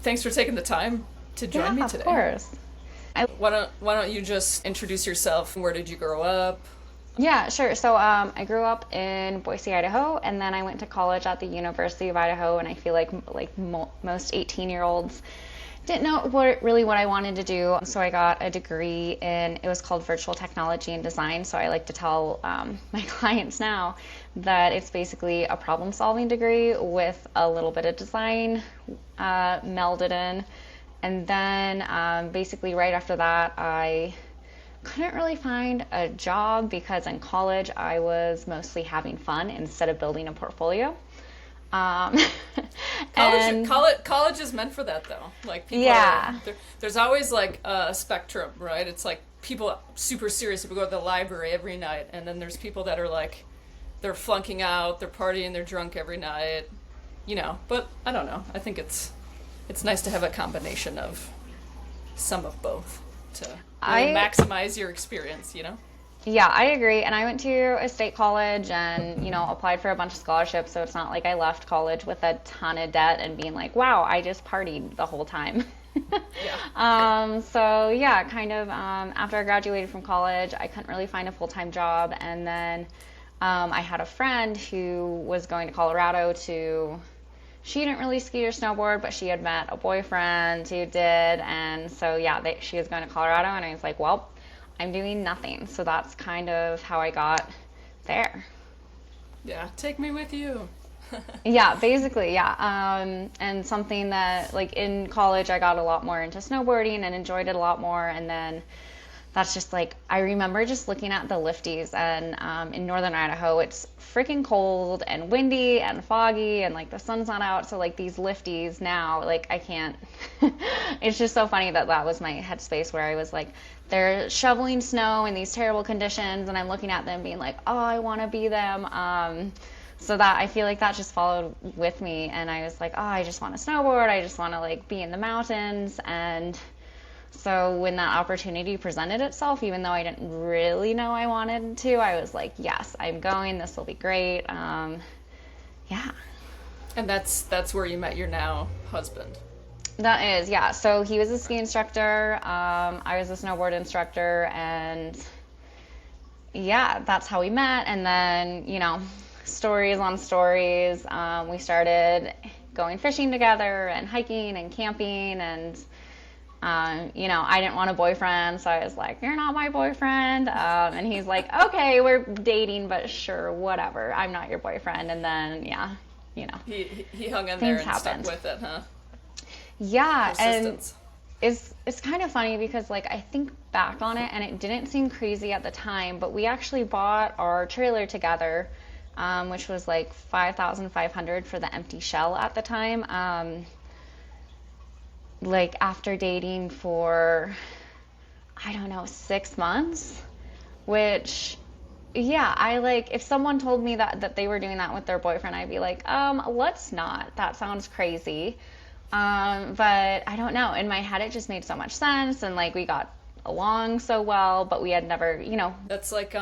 thanks for taking the time to join me Yeah, of today. course. Why don't you just introduce yourself? Where did you grow up? Yeah, sure. So I grew up in Boise, Idaho, and then I went to college at the University of Idaho. And I feel like most 18-year-olds didn't know what I wanted to do. So I got a degree in it was called virtual technology and design. So I like to tell my clients now that it's basically a problem-solving degree with a little bit of design melded in. And then basically right after that, I couldn't really find a job because in college I was mostly having fun instead of building a portfolio. Um, College, and college is meant for that though. Like people are yeah, there's always like a spectrum, right? It's like people super serious people go to the library every night, and then there's people that are like they're flunking out, they're partying, they're drunk every night, But I don't know. I think it's nice to have a combination of some of both to really I maximize your experience. yeah, I agree. And I went to a state college and applied for a bunch of scholarships. So it's not like I left college with a ton of debt and being like, wow, I just partied the whole time. Yeah. Okay. So yeah, kind of after I graduated from college, I couldn't really find a full-time job, and then I had a friend who was going to Colorado to. She didn't really ski or snowboard, but she had met a boyfriend who did, and so yeah, she was going to Colorado, and I was like, well, I'm doing nothing, so that's kind of how I got there. Yeah, take me with you. Yeah, basically, yeah. And something that, like, in college, I got a lot more into snowboarding and enjoyed it a lot more. And then that's just like, I remember just looking at the lifties, and in northern Idaho, it's freaking cold and windy and foggy, and like the sun's not out. So, like, these lifties now, like, I can't. It's just so funny that that was my headspace where I was like, they're shoveling snow in these terrible conditions, and I'm looking at them being like, oh, I want to be them. So that I feel like that just followed with me, and I was like, oh, I just want to snowboard. I just want to like be in the mountains. And so when that opportunity presented itself, even though I didn't really know I wanted to, I was like, yes, I'm going. This will be great. Yeah. And that's where you met your now husband. That is, yeah. So he was a ski instructor. I was a snowboard instructor, and yeah, that's how we met. And then, stories on stories. We started going fishing together and hiking and camping. And, I didn't want a boyfriend. So I was like, you're not my boyfriend. And he's like, okay, we're dating, but sure, whatever. I'm not your boyfriend. And then, yeah, He hung in there things and happened. stuck with it, huh? Yeah. And Persistence. it's kind of funny because like I think back on it and it didn't seem crazy at the time, but we actually bought our trailer together, which was like 5,500 for the empty shell at the time. Like after dating for I don't know 6 months, which yeah, I like if someone told me that they were doing that with their boyfriend, I'd be like, let's not. That sounds crazy. But I don't know. In my head, it just made so much sense, and like we got along so well, but we had never. That's like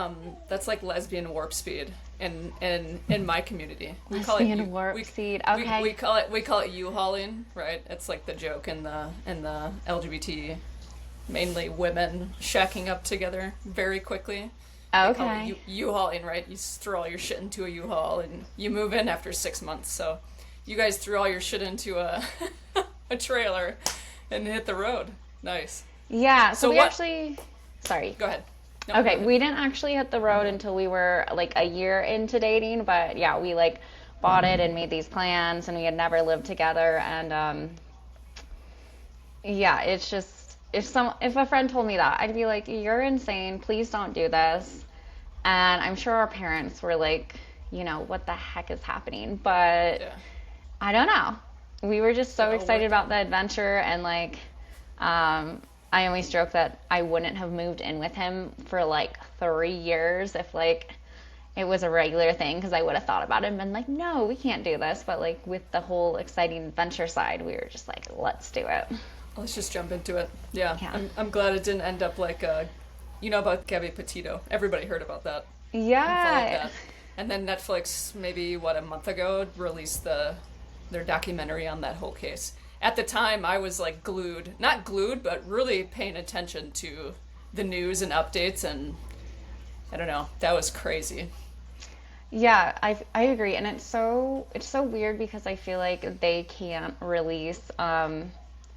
lesbian warp speed in my community. We call it Lesbian warp speed. Okay. we call it U-hauling, right? It's like the joke in the LGBT, mainly women shacking up together very quickly. They call it Okay. U-hauling, right? You just throw all your shit into a U-haul and you move in after 6 months. So you guys threw all your shit into a a trailer and hit the road. Nice. Yeah. So So we what? actually. Sorry. Go ahead. No, go Okay, ahead. we didn't actually hit the road until we were like a year into dating, but yeah, we like bought it and made these plans, and we had never lived together. And yeah, it's just if a friend told me that, I'd be like, you're insane, please don't do this. And I'm sure our parents were like, what the heck is happening? But Yeah. I don't know. We were just so It all excited worked about out. the adventure, and like I always joke that I wouldn't have moved in with him for like 3 years if like it was a regular thing, because I would have thought about it and been like, no, we can't do this. But like with the whole exciting adventure side, we were just like, let's do it. Let's just jump into it. Yeah. Yeah. I'm glad it didn't end up like you know about Gabby Petito. Everybody heard about that and followed Yeah. that. And then Netflix maybe a month ago released their documentary on that whole case. at the time I was like glued, not glued, but really paying attention to the news and updates, and I don't know, that was crazy. Yeah, I agree, and it's so weird because I feel like they can't release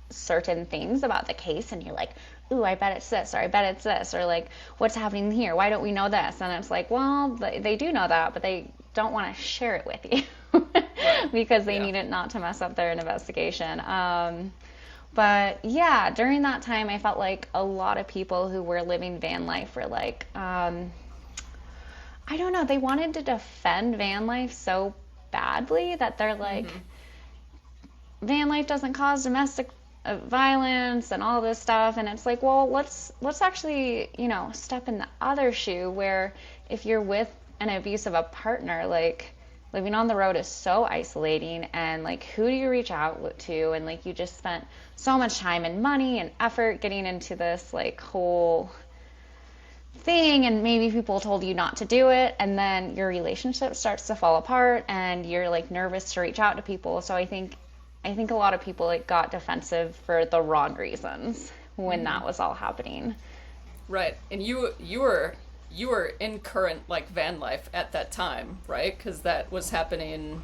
certain things about the case, and you're like, ooh, I bet it's this, or I bet it's this, or like, what's happening here? Why don't we know this? And it's like, well, they do know that, but they don't want to share it with you Right. because they Yeah. need it not to mess up their investigation. But yeah, during that time, I felt like a lot of people who were living van life were like, I don't know, they wanted to defend van life so badly that they're like, Mm-hmm. van life doesn't cause domestic violence and all this stuff. And it's like, well, let's actually, step in the other shoe where if you're with an abusive a partner, like living on the road is so isolating, and like who do you reach out to? And like you just spent so much time and money and effort getting into this like whole thing, and maybe people told you not to do it, and then your relationship starts to fall apart and you're like nervous to reach out to people. So I think a lot of people like got defensive for the wrong reasons when Mm-hmm. that was all happening. Right. And you were in current like van life at that time, right? Because that was happening.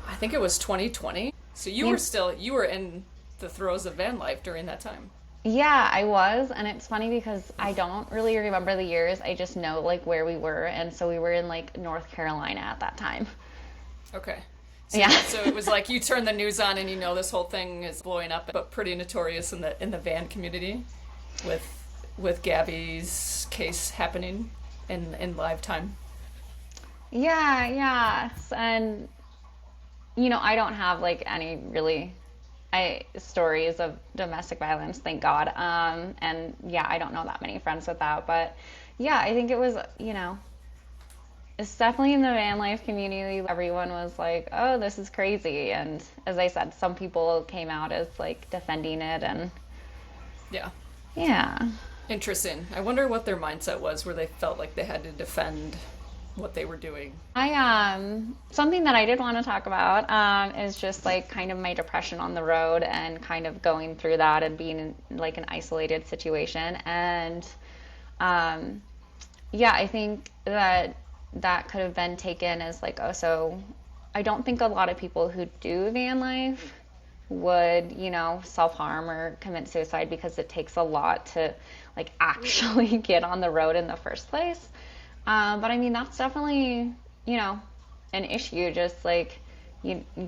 I think it was 2020. So Yeah, you were in the throes of van life during that time. yeah, I was, and it's funny because I don't really remember the years. I just know like where we were, and so we were in like North Carolina at that time. Okay. Yeah. So it was like you turn the news on and you know this whole thing is blowing up, but pretty notorious in the van community with Gabby's case happening in live time. Yeah, yeah. And I don't have like any really I stories of domestic violence, thank God. And yeah, I don't know that many friends with that, but yeah, I think it was, it's definitely in the van life community. Everyone was like, "Oh, this is crazy," and as I said, some people came out as like defending it, and Yeah. yeah. Interesting. I wonder what their mindset was where they felt like they had to defend what they were doing. Something that I did want to talk about is just like kind of my depression on the road and kind of going through that and being in like an isolated situation. And um, yeah, I think that could have been taken as like, oh, so I don't think a lot of people who do van life would, self-harm or commit suicide because it takes a lot to like actually get on the road in the first place. But I mean, that's definitely, an issue. Just like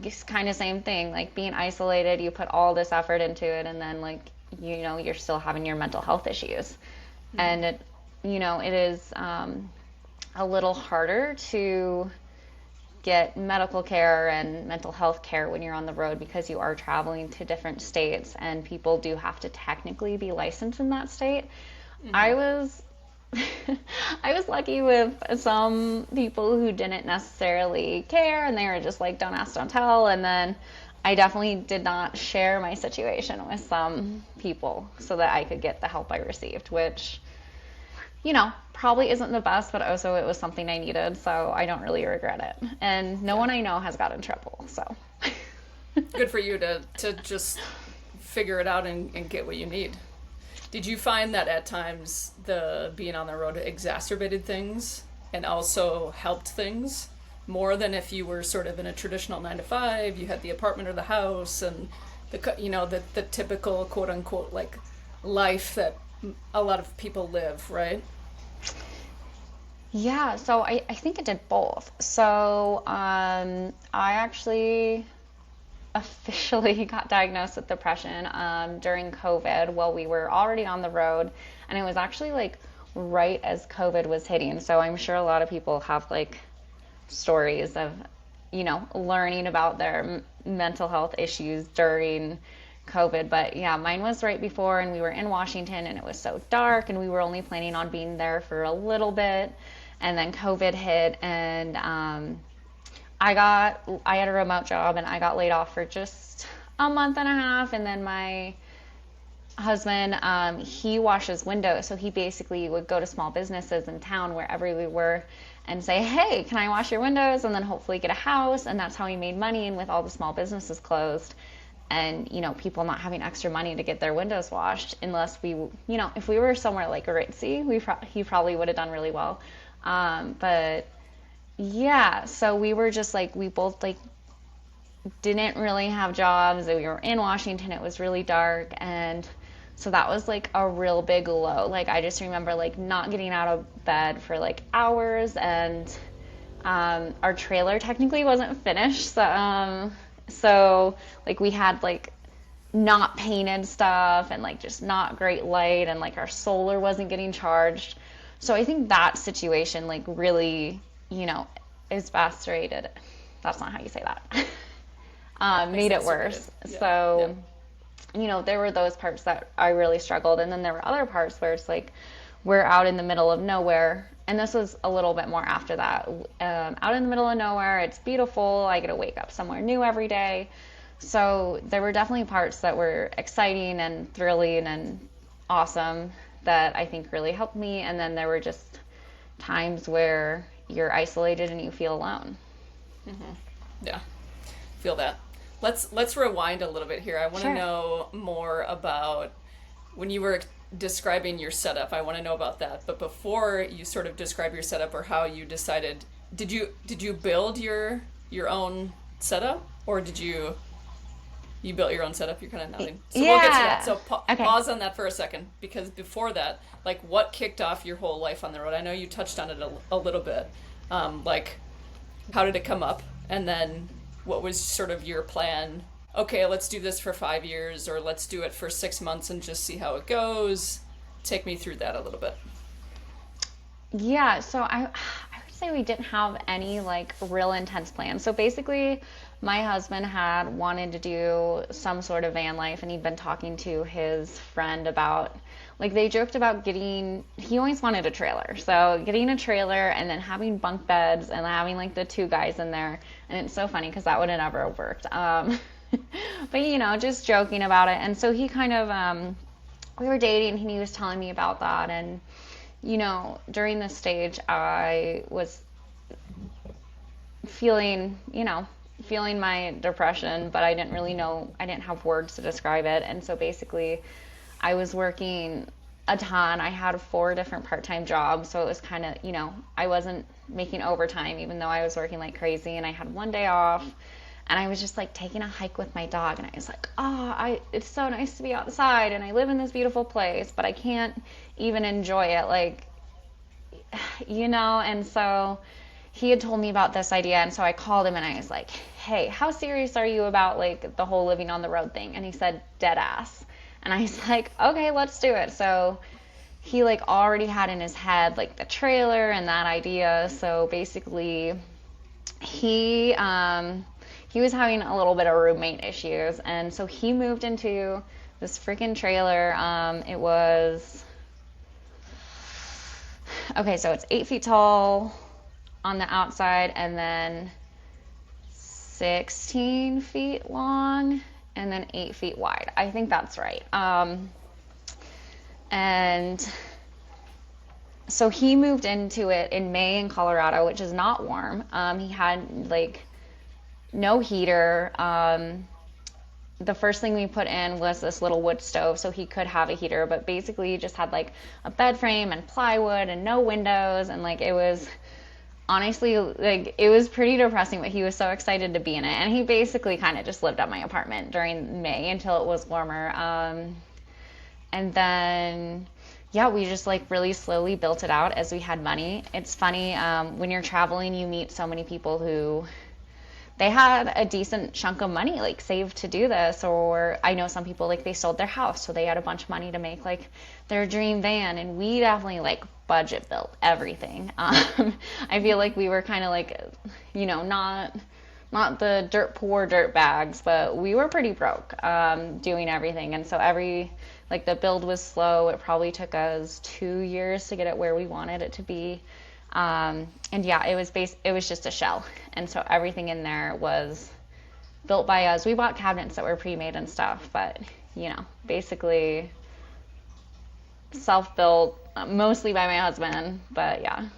just kind of same thing, like being isolated, you put all this effort into it, and then like, you're still having your mental health issues. And it is a little harder to get medical care and mental health care when you're on the road because you are traveling to different states and people do have to technically be licensed in that state. Mm-hmm. I was I was lucky with some people who didn't necessarily care and they were just like don't ask, don't tell, and then I definitely did not share my situation with some people so that I could get the help I received, which probably isn't the best, but also it was something I needed, so I don't really regret it. And no Yeah. one I know has got in trouble, so. Good for you to just figure it out and get what you need. Did you find that at times the being on the road exacerbated things and also helped things more than if you were sort of in a traditional 9 to 5, you had the apartment or the house and the typical quote unquote like life that a lot of people live, right? Yeah, so I think it did both. So I actually officially got diagnosed with depression during COVID while we were already on the road. And it was actually like right as COVID was hitting. So I'm sure a lot of people have like stories of, learning about their mental health issues during COVID. But yeah, mine was right before, and we were in Washington, and it was so dark, and we were only planning on being there for a little bit. And then COVID hit, and I had a remote job, and I got laid off for just a month and a half. And then my husband, he washes windows, so he basically would go to small businesses in town wherever we were and say, hey, can I wash your windows? And then hopefully get a house. And that's how he made money. And with all the small businesses closed, and, you know, people not having extra money to get their windows washed unless we, you know, if we were somewhere like ritzy, he probably would have done really well. But yeah, so we were just like, we both like didn't really have jobs. We were in Washington. It was really dark. And so that was like a real big low. Like, I just remember like not getting out of bed for like hours. And our trailer technically wasn't finished. So like we had like not painted stuff and like just not great light, and like our solar wasn't getting charged. So I think that situation like really, you know, exacerbated. That's not how you say that. Made it worse. Yeah. So, Yeah. you know, there were those parts that I really struggled. And then there were other parts where it's like, we're out in the middle of nowhere. And this was a little bit more after that. Out in the middle of nowhere, it's beautiful. I get to wake up somewhere new every day. So there were definitely parts that were exciting and thrilling and awesome that I think really helped me. And then there were just times where you're isolated and you feel alone. Yeah. Feel that. Let's rewind a little bit here. I want to Sure. know more about when you were describing your setup. I want to know about that. But before you sort of describe your setup or how you decided, did you build your own setup, or did you built your own setup? You're kind of nodding. So we'll get to Yeah. that. So Okay. pause on that for a second, because before that, like, what kicked off your whole life on the road? I know you touched on it a little bit. Like, how did it come up? And then what was sort of your plan? Okay, let's do this for 5 years, or let's do it for 6 months and just see how it goes. Take me through that a little bit. Yeah, so I would say we didn't have any like real intense plans. So basically, my husband had wanted to do some sort of van life, and he'd been talking to his friend about, like, they joked about he always wanted a trailer. So getting a trailer and then having bunk beds and having like the two guys in there. And it's so funny because that would have never worked. But you know, just joking about it. And so he kind of, we were dating and he was telling me about that. And, you know, during this stage, I was feeling my depression, but I didn't really know, I didn't have words to describe it. And so basically, I was working a ton. I had 4 different part-time jobs, so it was kind of, you know, I wasn't making overtime, even though I was working like crazy, and I had one day off. And I was just like taking a hike with my dog, and I was like, it's so nice to be outside, and I live in this beautiful place, but I can't even enjoy it, like, you know. And so he had told me about this idea, and so I called him and I was like, hey, how serious are you about like the whole living on the road thing? And he said, dead ass. And I was like, okay, let's do it. So he like already had in his head like the trailer and that idea. So basically he was having a little bit of roommate issues, and so he moved into this freaking trailer. It was, okay, so it's 8 feet tall on the outside, and then 16 feet long, and then 8 feet wide. I think that's right. And so he moved into it in May in Colorado, which is not warm. He had like no heater. The first thing we put in was this little wood stove, so he could have a heater, but basically he just had like a bed frame and plywood and no windows, and like it was honestly like it was pretty depressing, but he was so excited to be in it. And he basically kind of just lived at my apartment during May until it was warmer. And then yeah, we just like really slowly built it out as we had money. It's funny, when you're traveling, you meet so many people who they had a decent chunk of money like saved to do this, or I know some people like they sold their house, so they had a bunch of money to make like their dream van. And we definitely like budget built everything. I feel like we were kind of like, you know, not the dirt poor dirt bags, but we were pretty broke doing everything. And so like the build was slow. It probably took us 2 years to get it where we wanted it to be. And yeah, it was just a shell. And so everything in there was built by us. We bought cabinets that were pre-made and stuff, but you know, basically self-built, mostly by my husband, but yeah.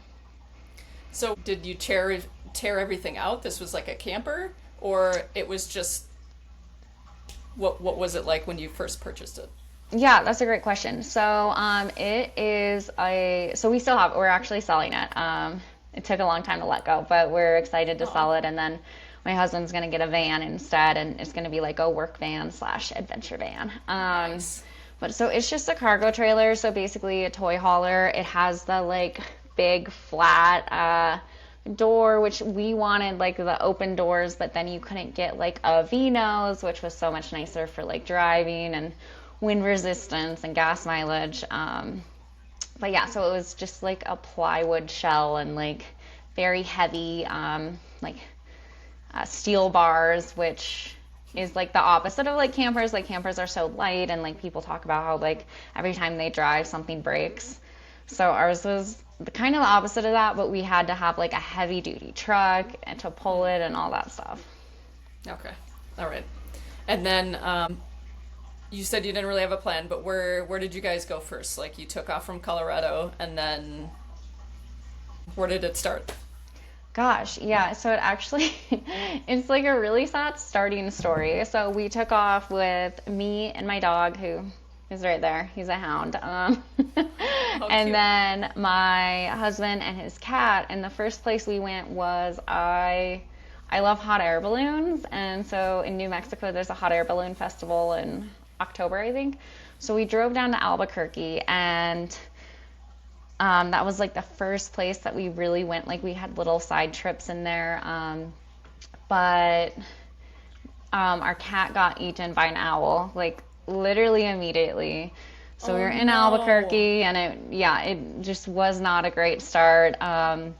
So did you tear everything out? This was like a camper, or it was just What was it like when you first purchased it? Yeah, that's a great question. So, so we still have, we're actually selling it. It took a long time to let go, but we're excited to Oh, sell it. And then my husband's going to get a van instead, and it's going to be like a work van slash adventure van. nice. But so it's just a cargo trailer. So basically a toy hauler. It has the like big flat, door, which we wanted like the open doors, but then you couldn't get like a V-nose, which was so much nicer for like driving and wind resistance and gas mileage. But yeah, so it was just like a plywood shell and like very heavy, steel bars, which is like the opposite of like campers. Like campers are so light, and like people talk about how like every time they drive something breaks. So ours was the kind of the opposite of that, but we had to have like a heavy duty truck and to pull it and all that stuff. Okay. All right. And then you said you didn't really have a plan, but where did you guys go first? Like you took off from Colorado, and then where did it start? Gosh, yeah. So it actually, it's like a really sad starting story. So we took off with me and my dog, who is right there. He's a hound. Oh, And cute. then my husband and his cat. And the first place we went was I love hot air balloons. And so in New Mexico, there's a hot air balloon festival in October, I think. So we drove down to Albuquerque, and that was like the first place that we really went. Like we had little side trips in there, but our cat got eaten by an owl, like literally immediately. So we Oh were in no. Albuquerque, and it just was not a great start. And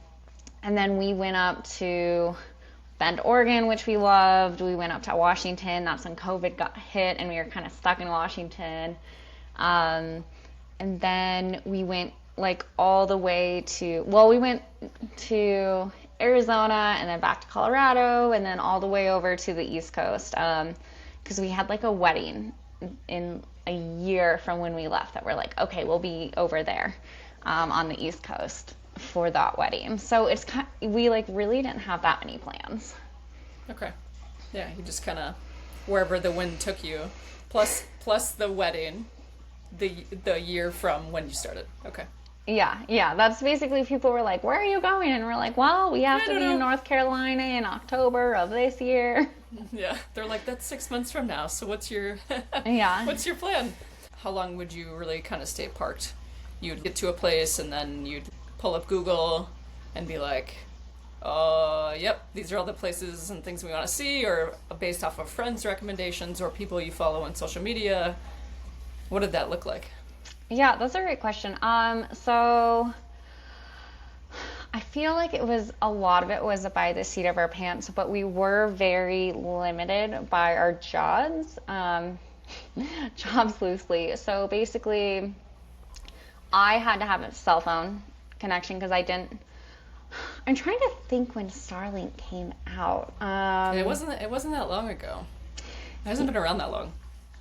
then we went up to Bend, Oregon, which we loved. We went up to Washington. That's when COVID got hit, and we were kind of stuck in Washington. Um, and then we went like all the way to, well, we went to Arizona and then back to Colorado and then all the way over to the East Coast, because we had like a wedding in a year from when we left that we're like, okay, we'll be over there, on the East Coast for that wedding. So we like really didn't have that many plans. Okay. Yeah, you just kind of wherever the wind took you, plus the wedding, the year from when you started. Okay. Yeah, yeah. That's basically, people were like, where are you going? And we're like, well, we have I to don't be in know. North Carolina in October of this year. Yeah, they're like that's 6 months from now. So what's your Yeah. what's your plan? How long would you really kind of stay parked? You'd get to a place and then you'd pull up Google and be like, yep, these are all the places and things we want to see, or based off of friends' recommendations or people you follow on social media. What did that look like? Yeah, that's a great question. So I feel like it was a lot of it was by the seat of our pants, but we were very limited by our jobs. Jobs loosely. So basically, I had to have a cell phone connection because I didn't. I'm trying to think when Starlink came out. It wasn't that long ago. It hasn't been around that long.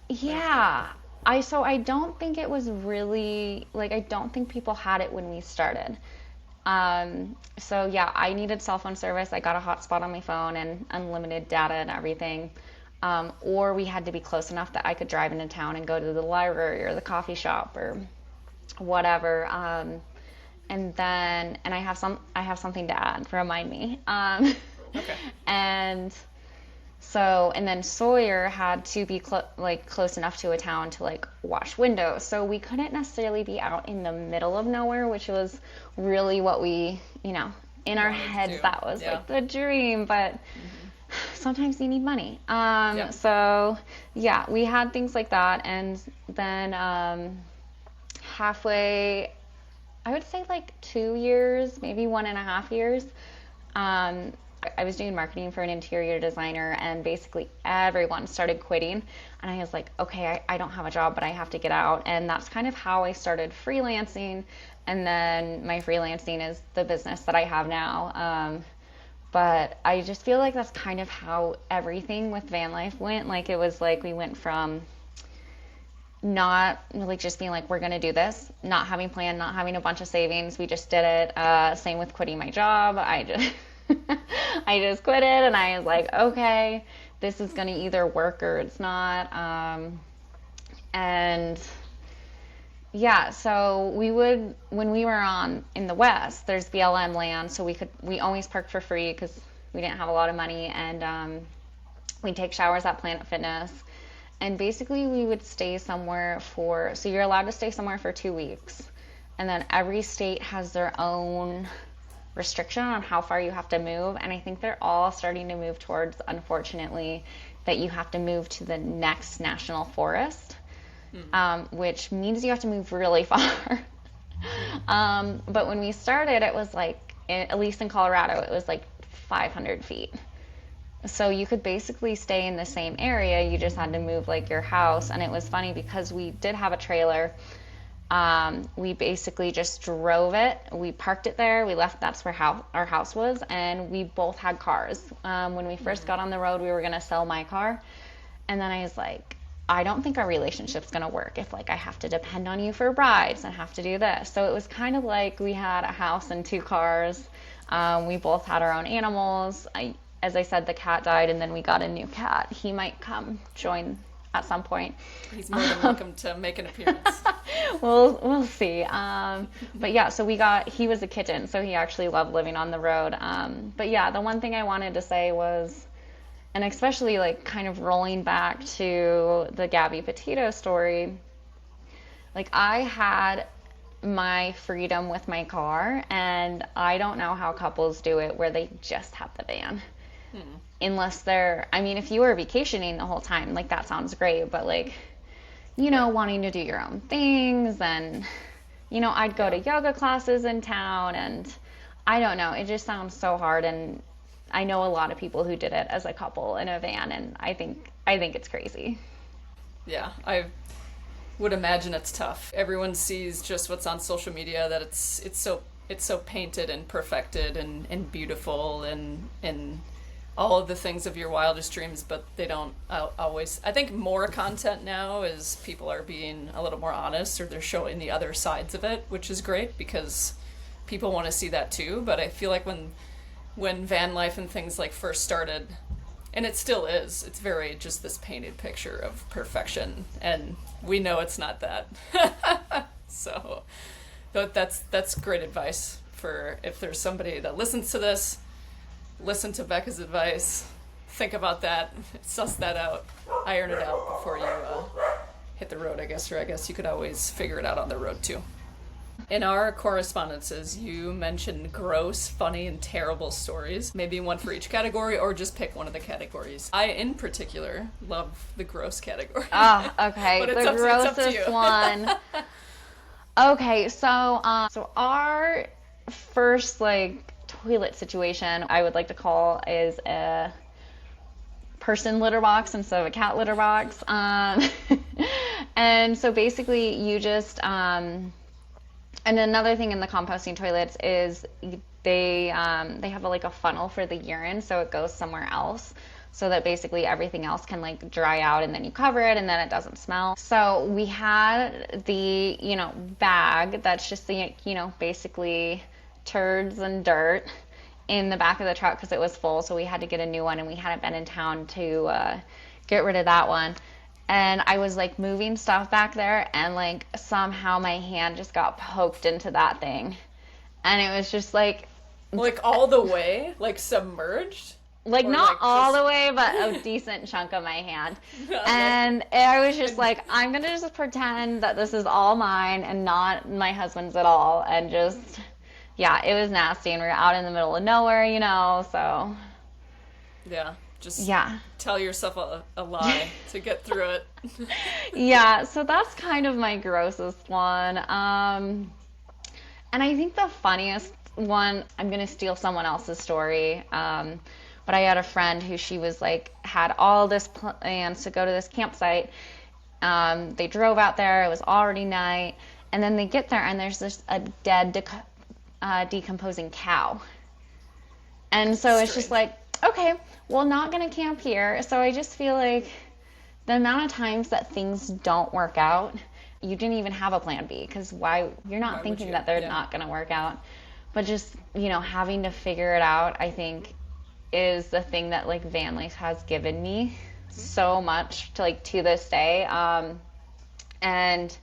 Yeah. I don't think it was really like, I don't think people had it when we started. So yeah, I needed cell phone service. I got a hotspot on my phone and unlimited data and everything. Or we had to be close enough that I could drive into town and go to the library or the coffee shop or whatever. And I have something to add. Remind me. Okay. And and then Sawyer had to be close enough to a town to like wash windows. So we couldn't necessarily be out in the middle of nowhere, which was really what we, in our Wanted to heads, do. that was Yeah. like the dream. But sometimes you need money. Yeah. So yeah, we had things like that. And then halfway, I would say like 2 years, maybe 1.5 years. I was doing marketing for an interior designer, and basically everyone started quitting. And I was like, okay, I don't have a job, but I have to get out. And that's kind of how I started freelancing. And then my freelancing is the business that I have now. But I just feel like that's kind of how everything with van life went. Like it was like we went from not really just being like, we're going to do this, not having plan, not having a bunch of savings. We just did it. Same with quitting my job. I just, I just quit it, and I was like, okay, this is going to either work or it's not. And yeah, so we would, when we were in the West, there's BLM land, so we always parked for free because we didn't have a lot of money, and we'd take showers at Planet Fitness. And basically we would stay somewhere so you're allowed to stay somewhere for 2 weeks. And then every state has their own restriction on how far you have to move. And I think they're all starting to move towards, unfortunately, that you have to move to the next national forest, which means you have to move really far. But when we started, it was like, at least in Colorado, it was like 500 feet. So you could basically stay in the same area, you just had to move like your house. And it was funny because we did have a trailer. We basically just drove it. We parked it there. We left. That's where our house was. And we both had cars. When we first got on the road, we were going to sell my car. And then I was like, I don't think our relationship's going to work if like I have to depend on you for rides and have to do this. So it was kind of like we had a house and 2 cars. We both had our own animals. As I said, the cat died, and then we got a new cat. He might come join at some point. He's more than welcome to make an appearance. We'll see. But yeah, so he was a kitten, so he actually loved living on the road. But yeah, the one thing I wanted to say was, and especially like kind of rolling back to the Gabby Petito story, like I had my freedom with my car, and I don't know how couples do it where they just have the van. Unless if you were vacationing the whole time, like that sounds great, but like, wanting to do your own things, and, I'd go to yoga classes in town, and I don't know, it just sounds so hard, and I know a lot of people who did it as a couple in a van, and I think it's crazy. Yeah, I would imagine it's tough. Everyone sees just what's on social media, that it's so painted and perfected and beautiful and all of the things of your wildest dreams, but they don't always. I think more content now is people are being a little more honest, or they're showing the other sides of it, which is great because people want to see that too. But I feel like when van life and things like first started, and it still is, it's very just this painted picture of perfection, and we know it's not that. So but that's great advice for if there's somebody that listens to this. Listen to Bekah's advice, think about that, suss that out, iron it out before you hit the road, I guess, or I guess you could always figure it out on the road too. In our correspondences, you mentioned gross, funny, and terrible stories, maybe one for each category, or just pick one of the categories. I, in particular, love the gross category. Oh, okay. But the grossest one. Okay, so our first, toilet situation, I would like to call, is a person litter box instead of a cat litter box. And so basically you just, and another thing in the composting toilets is they have a funnel for the urine, so it goes somewhere else, so that basically everything else can dry out, and then you cover it and then it doesn't smell. So we had the, bag that's just the, basically turds and dirt in the back of the truck because it was full, so we had to get a new one, and we hadn't been in town to get rid of that one. And I was moving stuff back there, and somehow my hand just got poked into that thing, and it was just all the way, submerged, not all the way, but a decent chunk of my hand. And I was just I'm gonna just pretend that this is all mine and not my husband's at all, and just, yeah, it was nasty, and we were out in the middle of nowhere, so. Yeah, just yeah. Tell yourself a lie to get through it. Yeah, so that's kind of my grossest one. And I think the funniest one, I'm going to steal someone else's story, but I had a friend who she was had all this plans to go to this campsite. They drove out there, it was already night, and then they get there, and there's a dead decomposing cow. And so it's just okay, well, not gonna camp here. So I just feel the amount of times that things don't work out, you didn't even have a plan B, because you're not thinking that they're not gonna work out, but just having to figure it out, I think is the thing that like van life has given me so much to like to this day. And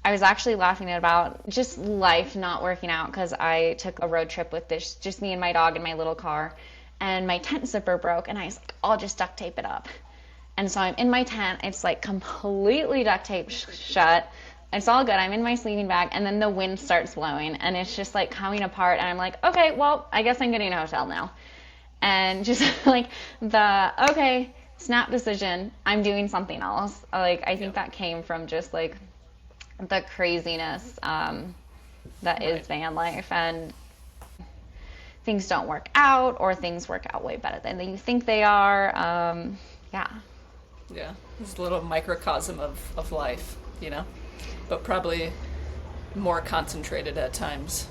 I was actually laughing about just life not working out because I took a road trip with this, just me and my dog in my little car, and my tent zipper broke, and I was like, I'll just duct tape it up. And so I'm in my tent, it's like completely duct taped shut. It's all good. I'm in my sleeping bag, and then the wind starts blowing, and it's just like coming apart, and I'm like, okay, well, I guess I'm getting a hotel now. And just like okay, snap decision, I'm doing something else. Like, I think that came from just like the craziness that is van life, and things don't work out, or things work out way better than you think they are. Yeah. Yeah, it's a little microcosm of life, but probably more concentrated at times,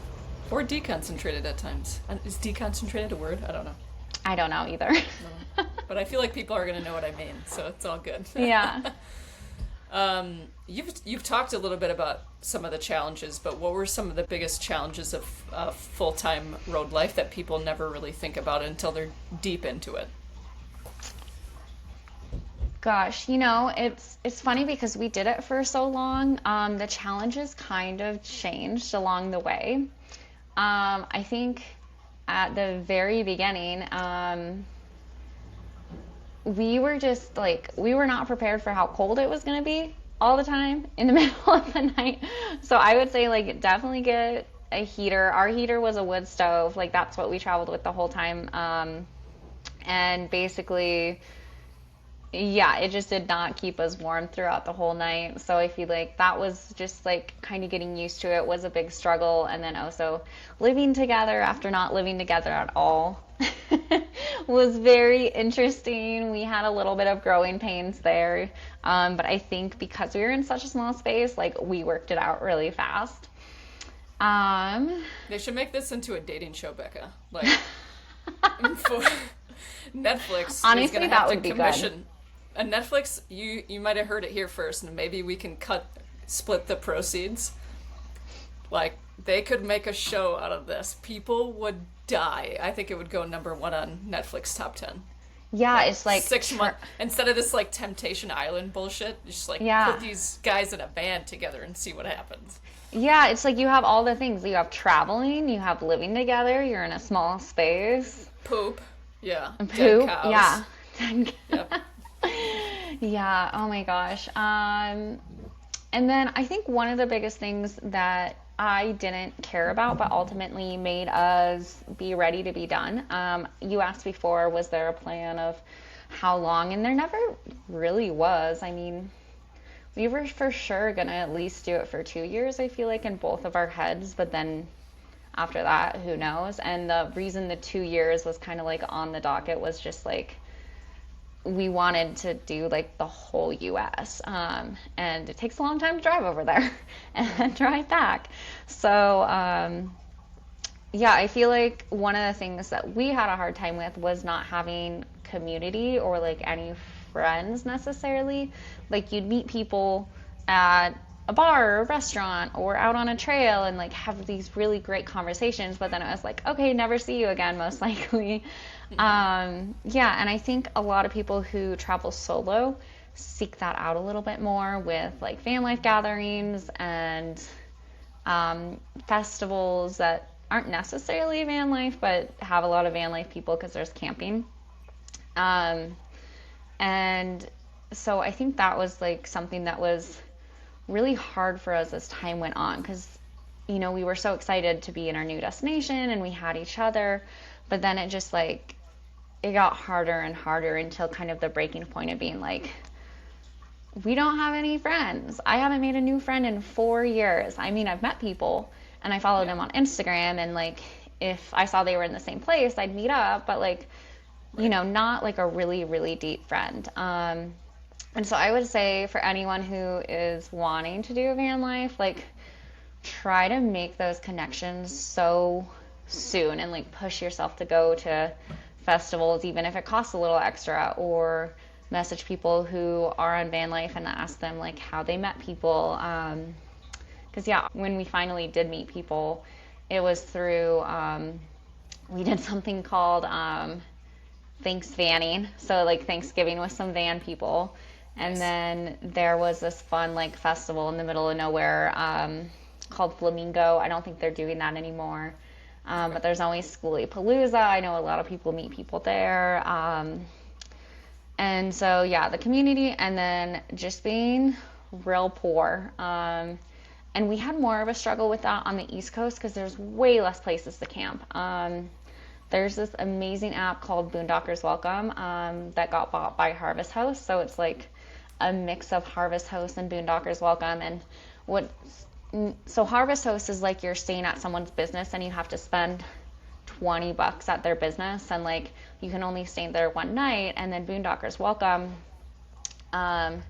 or deconcentrated at times. Is deconcentrated a word? I don't know. I don't know either. No. But I feel like people are going to know what I mean, so it's all good. Yeah. You've talked a little bit about some of the challenges, but what were some of the biggest challenges of full-time road life that people never really think about until they're deep into it? Gosh, it's funny because we did it for so long. The challenges kind of changed along the way. I think at the very beginning, we were just like, we were not prepared for how cold it was going to be all the time in the middle of the night. So I would say, like, definitely get a heater. Our heater was a wood stove. Like, that's what we traveled with the whole time. And basically, yeah, it just did not keep us warm throughout the whole night. So I feel like that was just like kind of getting used to it was a big struggle. And then also living together after not living together at all was very interesting. We had a little bit of growing pains there. But I think because we were in such a small space, like, we worked it out really fast. They should make this into a dating show, Bekah. Like, for Netflix. Honestly, that would be good. And Netflix, you might have heard it here first, and maybe we can split the proceeds. Like, they could make a show out of this. People would die. I think it would go #1 on Netflix top 10. Yeah, like, it's like 6 months instead of this like Temptation Island bullshit. Just like put these guys in a band together and see what happens. Yeah, it's like you have all the things. You have traveling, you have living together, you're in a small space. Poop. Yeah. Poop. Dead cows. Yeah. Yep. Yeah, oh my gosh. And then I think one of the biggest things that I didn't care about, but ultimately made us be ready to be done. You asked before, was there a plan of how long? And there never really was. I mean, we were for sure going to at least do it for 2 years, I feel like, in both of our heads. But then after that, who knows? And the reason the 2 years was kind of like on the docket was just like, we wanted to do like the whole US. And it takes a long time to drive over there and drive back. So, yeah, I feel like one of the things that we had a hard time with was not having community or like any friends necessarily. Like, you'd meet people at a bar or a restaurant or out on a trail and like have these really great conversations, but then it was like, okay, never see you again, most likely. Yeah, and I think a lot of people who travel solo seek that out a little bit more with like van life gatherings and festivals that aren't necessarily van life but have a lot of van life people because there's camping. And so I think that was like something that was really hard for us as time went on because, you know, we were so excited to be in our new destination and we had each other, but then it just like, it got harder and harder until kind of the breaking point of being like, we don't have any friends. I haven't made a new friend in 4 years. I mean, I've met people and I followed them on Instagram, and like, if I saw they were in the same place, I'd meet up, but like, you know, not like a really, really deep friend. And so I would say for anyone who is wanting to do a van life, like, try to make those connections so soon and like push yourself to go to festivals, even if it costs a little extra, or message people who are on van life and ask them like how they met people. Because yeah, when we finally did meet people, it was through, we did something called thanks vanning. So like Thanksgiving with some van people. And Nice. then there was this fun like festival in the middle of nowhere called Flamingo. I don't think they're doing that anymore. Okay. But there's always Schoolie Palooza. I know a lot of people meet people there. And so, yeah, the community and then just being real poor. And we had more of a struggle with that on the East Coast because there's way less places to camp. There's this amazing app called Boondockers Welcome that got bought by Harvest House. So it's like a mix of Harvest House and Boondockers Welcome. And what so Harvest Host is like you're staying at someone's business and you have to spend $20 at their business, and like you can only stay there one night. And then Boondockers Welcome, um,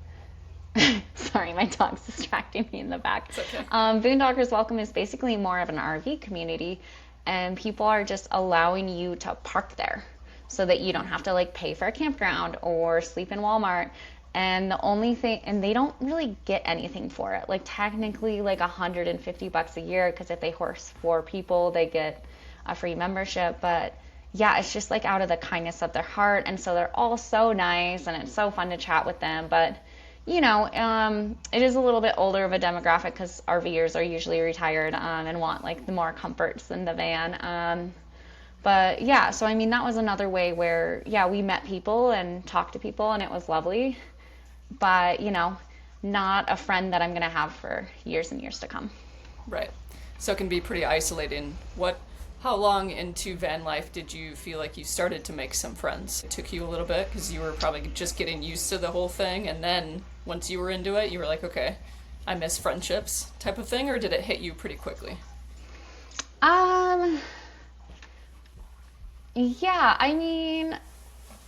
sorry, my dog's distracting me in the back. It's okay. Boondockers Welcome is basically more of an RV community, and people are just allowing you to park there so that you don't have to like pay for a campground or sleep in Walmart. And the only thing, and they don't really get anything for it. Like technically like $150 a year, because if they host 4 people, they get a free membership. But yeah, it's just like out of the kindness of their heart. And so they're all so nice and it's so fun to chat with them. But it is a little bit older of a demographic because RVers are usually retired and want like the more comforts than the van. But yeah, so I mean, that was another way where, yeah, we met people and talked to people and it was lovely. But, not a friend that I'm going to have for years and years to come. Right. So it can be pretty isolating. How long into van life did you feel like you started to make some friends? It took you a little bit because you were probably just getting used to the whole thing, and then once you were into it, you were like, okay, I miss friendships type of thing, or did it hit you pretty quickly? Um, yeah, I mean,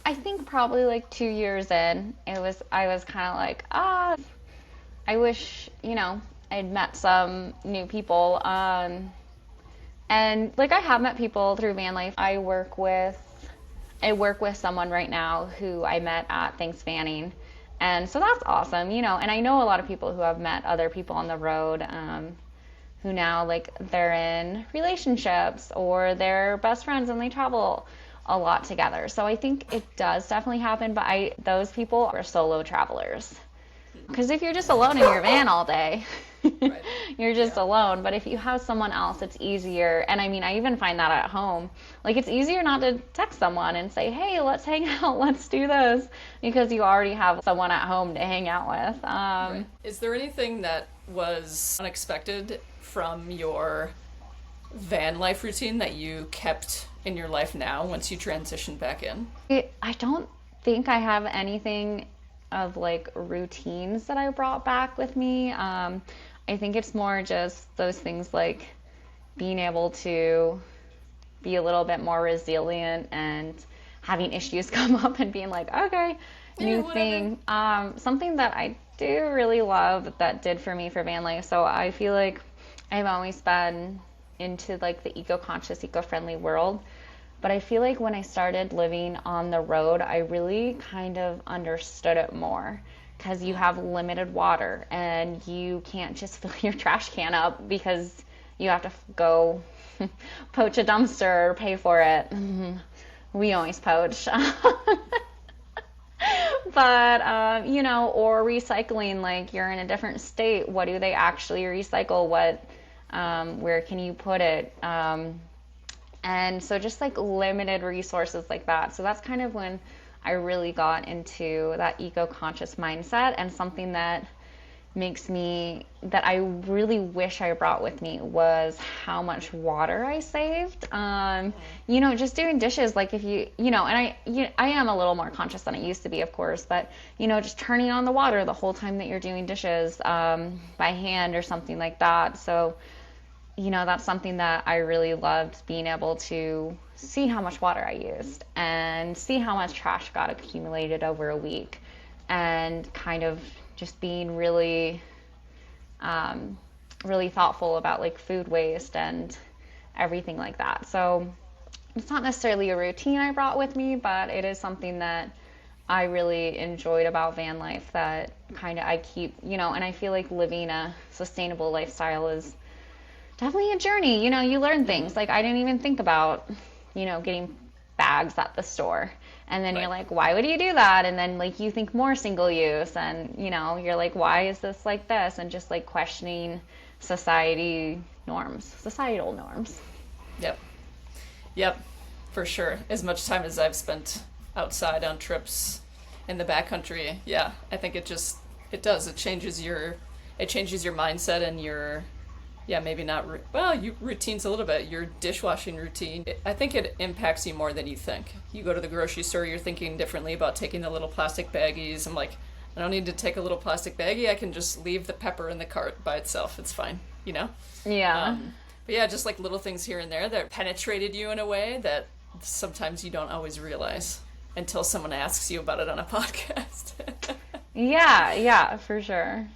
I think probably like 2 years in, I was kind of like, I wish, I'd met some new people. And like I have met people through van life. I work with someone right now who I met at Thanks Vanning. And so that's awesome, and I know a lot of people who have met other people on the road, who now like they're in relationships or they're best friends and they travel a lot together. So I think it does definitely happen, but those people are solo travelers. Because if you're just alone in your van all day, Right. you're just Yeah. alone. But if you have someone else, it's easier. And I mean, I even find that at home. Like, it's easier not to text someone and say, hey, let's hang out, let's do this, because you already have someone at home to hang out with. Right. Is there anything that was unexpected from your van life routine that you kept in your life now once you transitioned back in? I don't think I have anything of like routines that I brought back with me. I think it's more just those things like being able to be a little bit more resilient and having issues come up and being like, okay, Yeah, new whatever. thing. Something that I do really love that did for me for van life. So I feel like I've always been into like the eco-conscious, eco-friendly world. But I feel like when I started living on the road, I really kind of understood it more because you have limited water and you can't just fill your trash can up because you have to go poach a dumpster or pay for it. We always poach. But, or recycling, like you're in a different state. What do they actually recycle? Where can you put it? And so just like limited resources like that. So that's kind of when I really got into that eco-conscious mindset, and something that that I really wish I brought with me was how much water I saved. Just doing dishes, like if I am a little more conscious than I used to be, of course, but just turning on the water the whole time that you're doing dishes, by hand or something like that. So that's something that I really loved, being able to see how much water I used and see how much trash got accumulated over a week, and kind of just being really, really thoughtful about like food waste and everything like that. So it's not necessarily a routine I brought with me, but it is something that I really enjoyed about van life that kind of I keep, and I feel like living a sustainable lifestyle is definitely a journey. You learn things. Like I didn't even think about, getting bags at the store. And then you're Right. like, why would you do that? And then like you think more single use, and you're like, why is this like this? And just like questioning societal norms. Yep. Yep. For sure. As much time as I've spent outside on trips in the backcountry, yeah, I think it does. It changes your mindset and your, yeah, maybe not, routines a little bit. Your dishwashing routine. I think it impacts you more than you think. You go to the grocery store, you're thinking differently about taking the little plastic baggies. I'm like, I don't need to take a little plastic baggie. I can just leave the pepper in the cart by itself. It's fine, you know? Yeah. But yeah, just like little things here and there that penetrated you in a way that sometimes you don't always realize until someone asks you about it on a podcast. Yeah, for sure.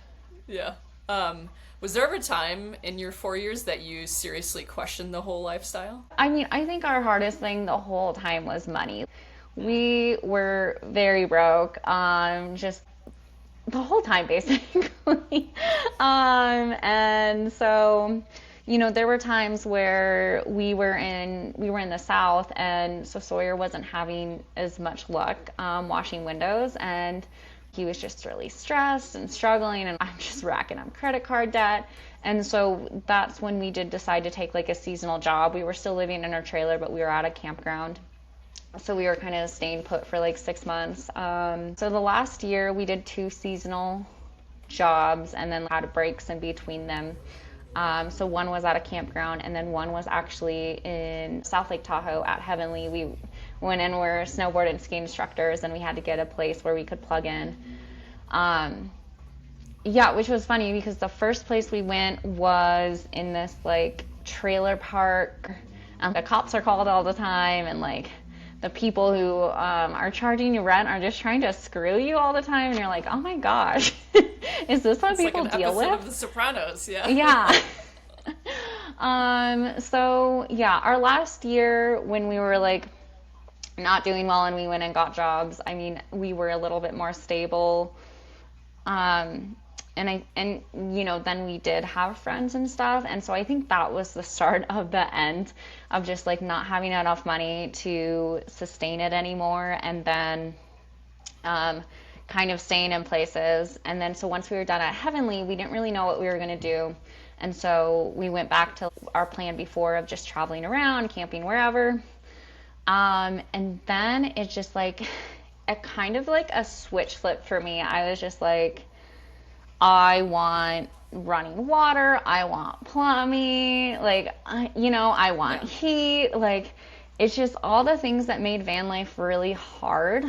Yeah. Was there ever a time in your 4 years that you seriously questioned the whole lifestyle? I mean, I think our hardest thing the whole time was money. We were very broke, just the whole time basically. And so, there were times where we were in the South, and so Sawyer wasn't having as much luck washing windows, and he was just really stressed and struggling, and I'm just racking up credit card debt. And so that's when we did decide to take like a seasonal job. We were still living in our trailer, but we were at a campground. So we were kind of staying put for like 6 months. So the last year we did 2 seasonal jobs and then had breaks in between them. So one was at a campground, and then one was actually in South Lake Tahoe at Heavenly. We went in, we're snowboard and ski instructors, and we had to get a place where we could plug in. Yeah, which was funny because the first place we went was in this like trailer park. The cops are called all the time, and like the people who are charging you rent are just trying to screw you all the time, and you're like, oh my gosh, is this what It's people like an deal episode with? of The Sopranos, yeah. Yeah. So yeah, our last year when we were like not doing well and we went and got jobs, I mean, we were a little bit more stable. And then we did have friends and stuff, and so I think that was the start of the end of just like not having enough money to sustain it anymore, and then kind of staying in places. And then so once we were done at Heavenly, we didn't really know what we were going to do, and so we went back to our plan before of just traveling around, camping wherever. And then it's just like a kind of like a switch flip for me. I was just like, I want running water, I want plumbing, like, I want heat. Like, it's just all the things that made van life really hard.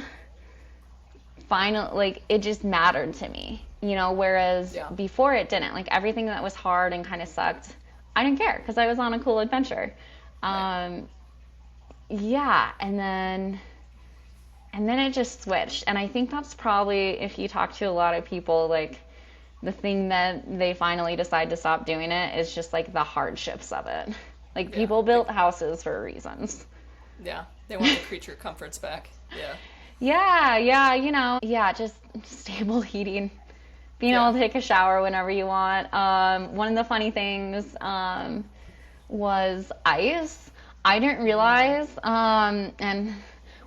Finally, like, it just mattered to me, whereas before it didn't. Like, everything that was hard and kind of sucked, I didn't care because I was on a cool adventure. Yeah, and then it just switched. And I think that's probably, if you talk to a lot of people, like, the thing that they finally decide to stop doing it is just like the hardships of it. Like, people built houses for reasons. Yeah, they want the creature comforts back. Yeah. Yeah, just stable heating, being able to take a shower whenever you want. One of the funny things was ice. I didn't realize, and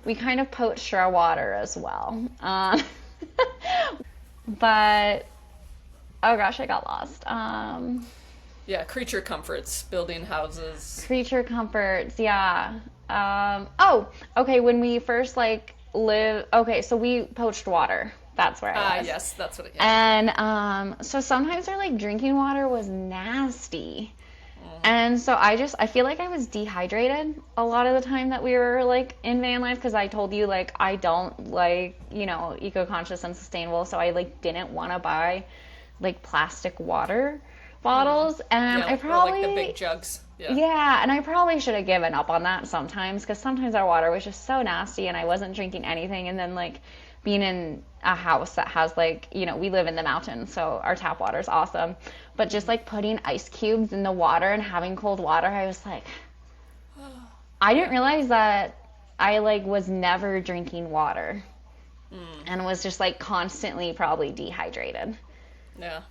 we kind of poached our water as well. But oh gosh, I got lost. Yeah, creature comforts, building houses. Creature comforts, yeah. Okay, when we first so we poached water. That's where I was. Yes, that's what it is. And so sometimes our like drinking water was nasty. And so I feel like I was dehydrated a lot of the time that we were like in van life, because I told you like I don't like, eco-conscious and sustainable, so I like didn't want to buy like plastic water bottles, and I probably or, like the big jugs. Yeah, and I probably should have given up on that sometimes, because sometimes our water was just so nasty and I wasn't drinking anything. And then like being in a house that has like, we live in the mountains, so our tap water is awesome, but just like putting ice cubes in the water and having cold water, I was like, I didn't realize that I like was never drinking water and was just like constantly probably dehydrated. Yeah.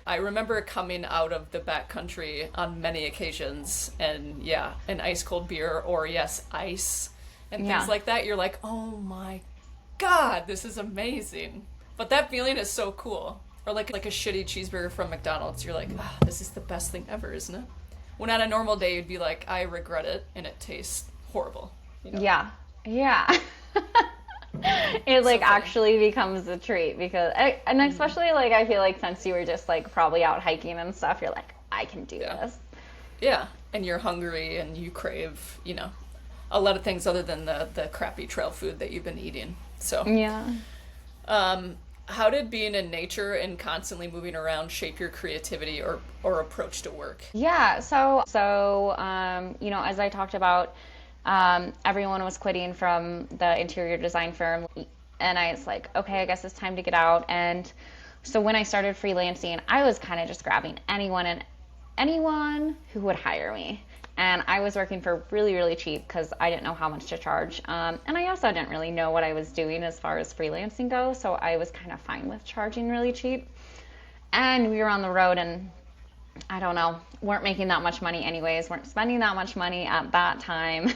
I remember coming out of the backcountry on many occasions, and an ice cold beer, or ice, and things Yeah. like that, you're like, oh my God, this is amazing. But that feeling is so cool. Or like a shitty cheeseburger from McDonald's. You're like, ah, this is the best thing ever, isn't it? When on a normal day you'd be like, I regret it and it tastes horrible. You know? Yeah. Yeah. It So like funny. actually becomes a treat because and especially like I feel like since you were just like probably out hiking and stuff, you're like, I can do Yeah. this. Yeah. And you're hungry and you crave, a lot of things other than the crappy trail food that you've been eating. So, Yeah. how did being in nature and constantly moving around shape your creativity or approach to work? Yeah, as I talked about, everyone was quitting from the interior design firm, and I was like, okay, I guess it's time to get out. And so when I started freelancing, I was kind of just grabbing anyone who would hire me. And I was working for really, really cheap because I didn't know how much to charge. And I also didn't really know what I was doing as far as freelancing goes, so I was kind of fine with charging really cheap. And we were on the road and I don't know, weren't making that much money anyways, weren't spending that much money at that time.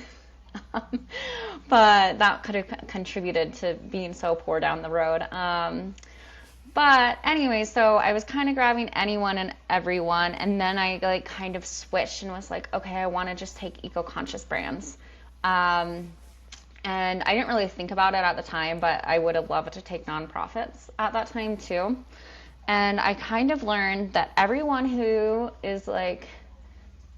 But that could have contributed to being so poor down the road. But anyway, so I was kind of grabbing anyone and everyone, and then I like kind of switched and was like, okay, I want to just take eco-conscious brands. And I didn't really think about it at the time, but I would have loved to take nonprofits at that time too. And I kind of learned that everyone who is like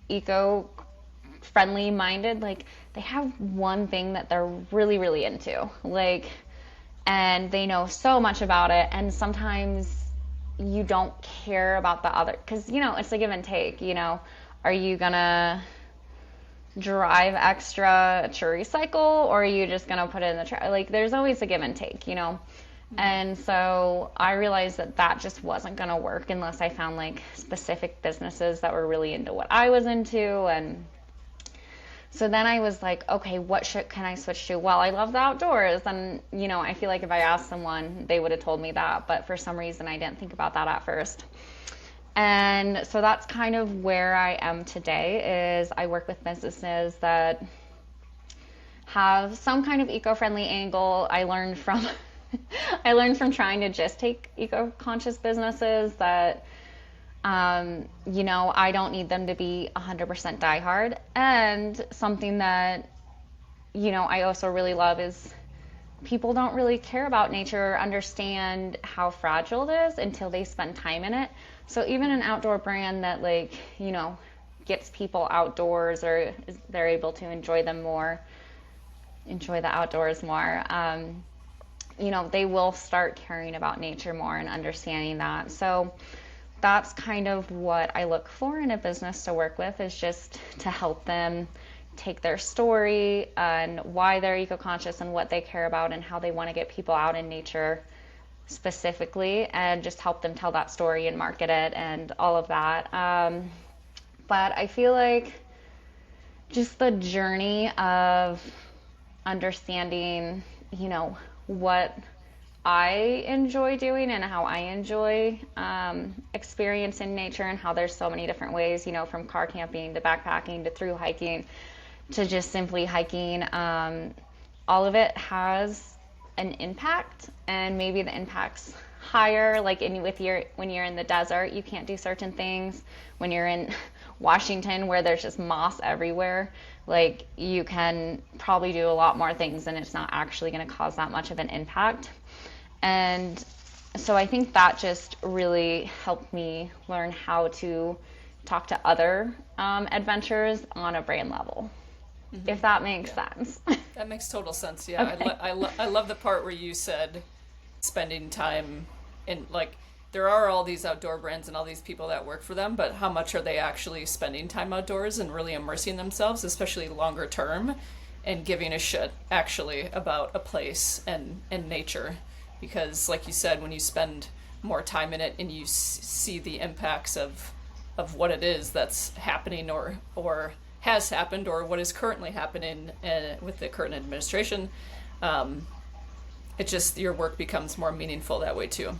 eco-friendly minded, like they have one thing that they're really, really into. Like, and they know so much about it, and sometimes you don't care about the other because it's a give and take. Are you gonna drive extra to recycle, or are you just gonna put it in the trash? Like there's always a give and take. And so I realized that just wasn't gonna work unless I found like specific businesses that were really into what I was into. And so then I was like, okay, can I switch to? Well, I love the outdoors. And, I feel like if I asked someone, they would have told me that. But for some reason, I didn't think about that at first. And so that's kind of where I am today is I work with businesses that have some kind of eco-friendly angle. I learned from trying to just take eco-conscious businesses that I don't need them to be 100% diehard. And something that, I also really love is people don't really care about nature or understand how fragile it is until they spend time in it. So even an outdoor brand that gets people outdoors or they're able to enjoy the outdoors more, they will start caring about nature more and understanding that. So that's kind of what I look for in a business to work with, is just to help them take their story and why they're eco-conscious and what they care about and how they want to get people out in nature specifically, and just help them tell that story and market it and all of that. But I feel like just the journey of understanding, what I enjoy doing and how I enjoy experiencing nature, and how there's so many different ways, from car camping to backpacking to through hiking to just simply hiking. All of it has an impact, and maybe the impact's higher. Like when you're in the desert, you can't do certain things. When you're in Washington, where there's just moss everywhere, like you can probably do a lot more things, and it's not actually going to cause that much of an impact. And so I think that just really helped me learn how to talk to other adventurers on a brand level, if that makes sense. That makes total sense. Yeah, Okay. I love the part where you said spending time in, like, there are all these outdoor brands and all these people that work for them, but how much are they actually spending time outdoors and really immersing themselves, especially longer term, and giving a shit actually about a place and nature? Because like you said, when you spend more time in it and you see the impacts of what it is that's happening or has happened, or what is currently happening with the current administration, it just, your work becomes more meaningful that way too.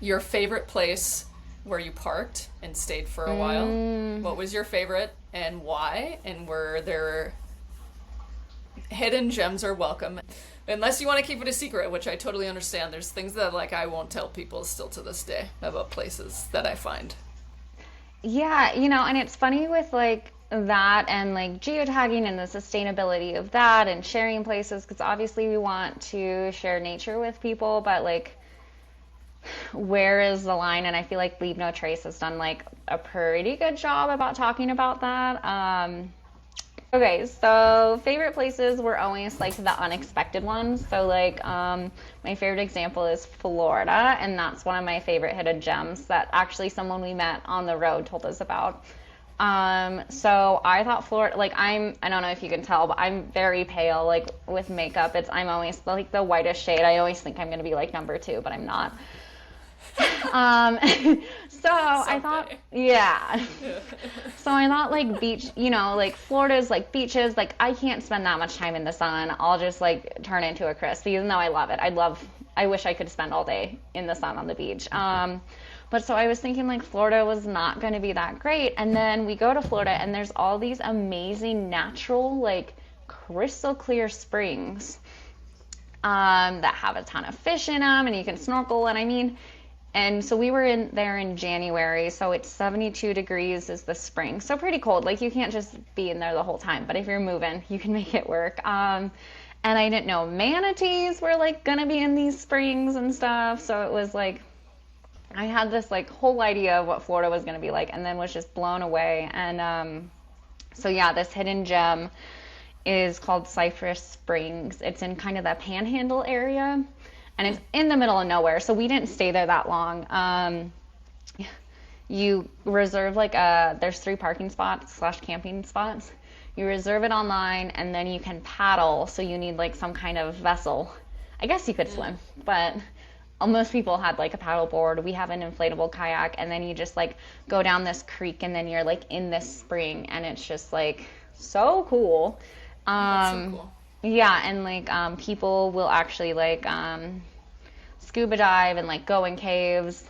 Your favorite place where you parked and stayed for a while, what was your favorite and why? And were there hidden gems are welcome. Unless you want to keep it a secret, which I totally understand. There's things that like I won't tell people still to this day about places that I find. Yeah, and it's funny with like that and like geotagging and the sustainability of that and sharing places because obviously we want to share nature with people, but like where is the line? And I feel like Leave No Trace has done like a pretty good job about talking about that. Okay, so favorite places were always like the unexpected ones. So like my favorite example is Florida, and that's one of my favorite hidden gems that actually someone we met on the road told us about. So I thought Florida, like I don't know if you can tell, but I'm very pale, like with makeup. I'm always like the whitest shade. I always think I'm gonna be like number two, but I'm not. Um, so I thought, Someday. yeah. So I thought like beach, like Florida's like beaches, like I can't spend that much time in the sun. I'll just like turn into a crisp, even though I love it. I wish I could spend all day in the sun on the beach. But so I was thinking like Florida was not going to be that great. And then we go to Florida and there's all these amazing natural, like crystal clear springs, that have a ton of fish in them and you can snorkel. And I mean, and so we were in there in January, so it's 72 degrees is the spring. So pretty cold. Like you can't just be in there the whole time, but if you're moving, you can make it work. And I didn't know manatees were like gonna be in these springs and stuff. So it was like I had this like whole idea of what Florida was gonna be like and then was just blown away. And so yeah, this hidden gem is called Cypress Springs. It's in kind of the Panhandle area and it's in the middle of nowhere. So we didn't stay there that long. You reserve like there's 3 parking spots / camping spots. You reserve it online and then you can paddle. So you need like some kind of vessel. I guess you could swim, but most people had like a paddle board. We have an inflatable kayak and then you just like go down this creek and then you're like in this spring and it's just like so cool. That's so cool. Yeah, and like people will actually like scuba dive and like go in caves.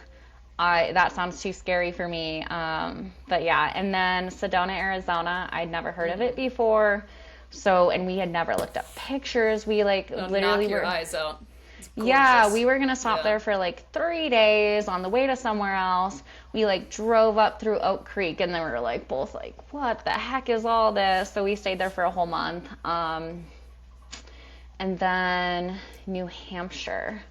That sounds too scary for me. But yeah, and then Sedona, Arizona, I'd never heard of it before. So, and we had never looked up pictures. We like It'll literally knock your were, eyes out. It's yeah, gorgeous. we were gonna stop Yeah. there for like 3 days on the way to somewhere else. We like drove up through Oak Creek and then we were like both like, what the heck is all this? So we stayed there for a whole month. And then New Hampshire.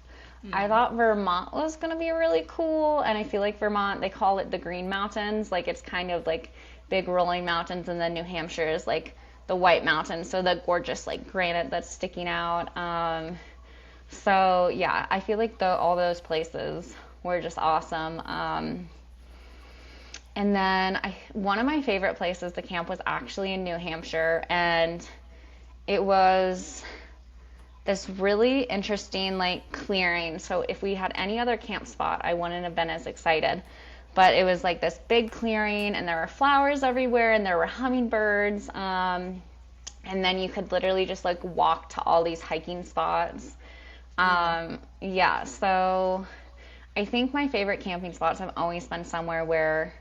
I thought Vermont was going to be really cool. And I feel like Vermont, they call it the Green Mountains. Like it's kind of like big rolling mountains. And then New Hampshire is like the White Mountains. So the gorgeous like granite that's sticking out. So yeah, I feel like all those places were just awesome. And then one of my favorite places to camp was actually in New Hampshire. And it was this really interesting like clearing. So if we had any other camp spot, I wouldn't have been as excited. But it was like this big clearing and there were flowers everywhere and there were hummingbirds. And then you could literally just like walk to all these hiking spots. Yeah, so I think my favorite camping spots have always been somewhere where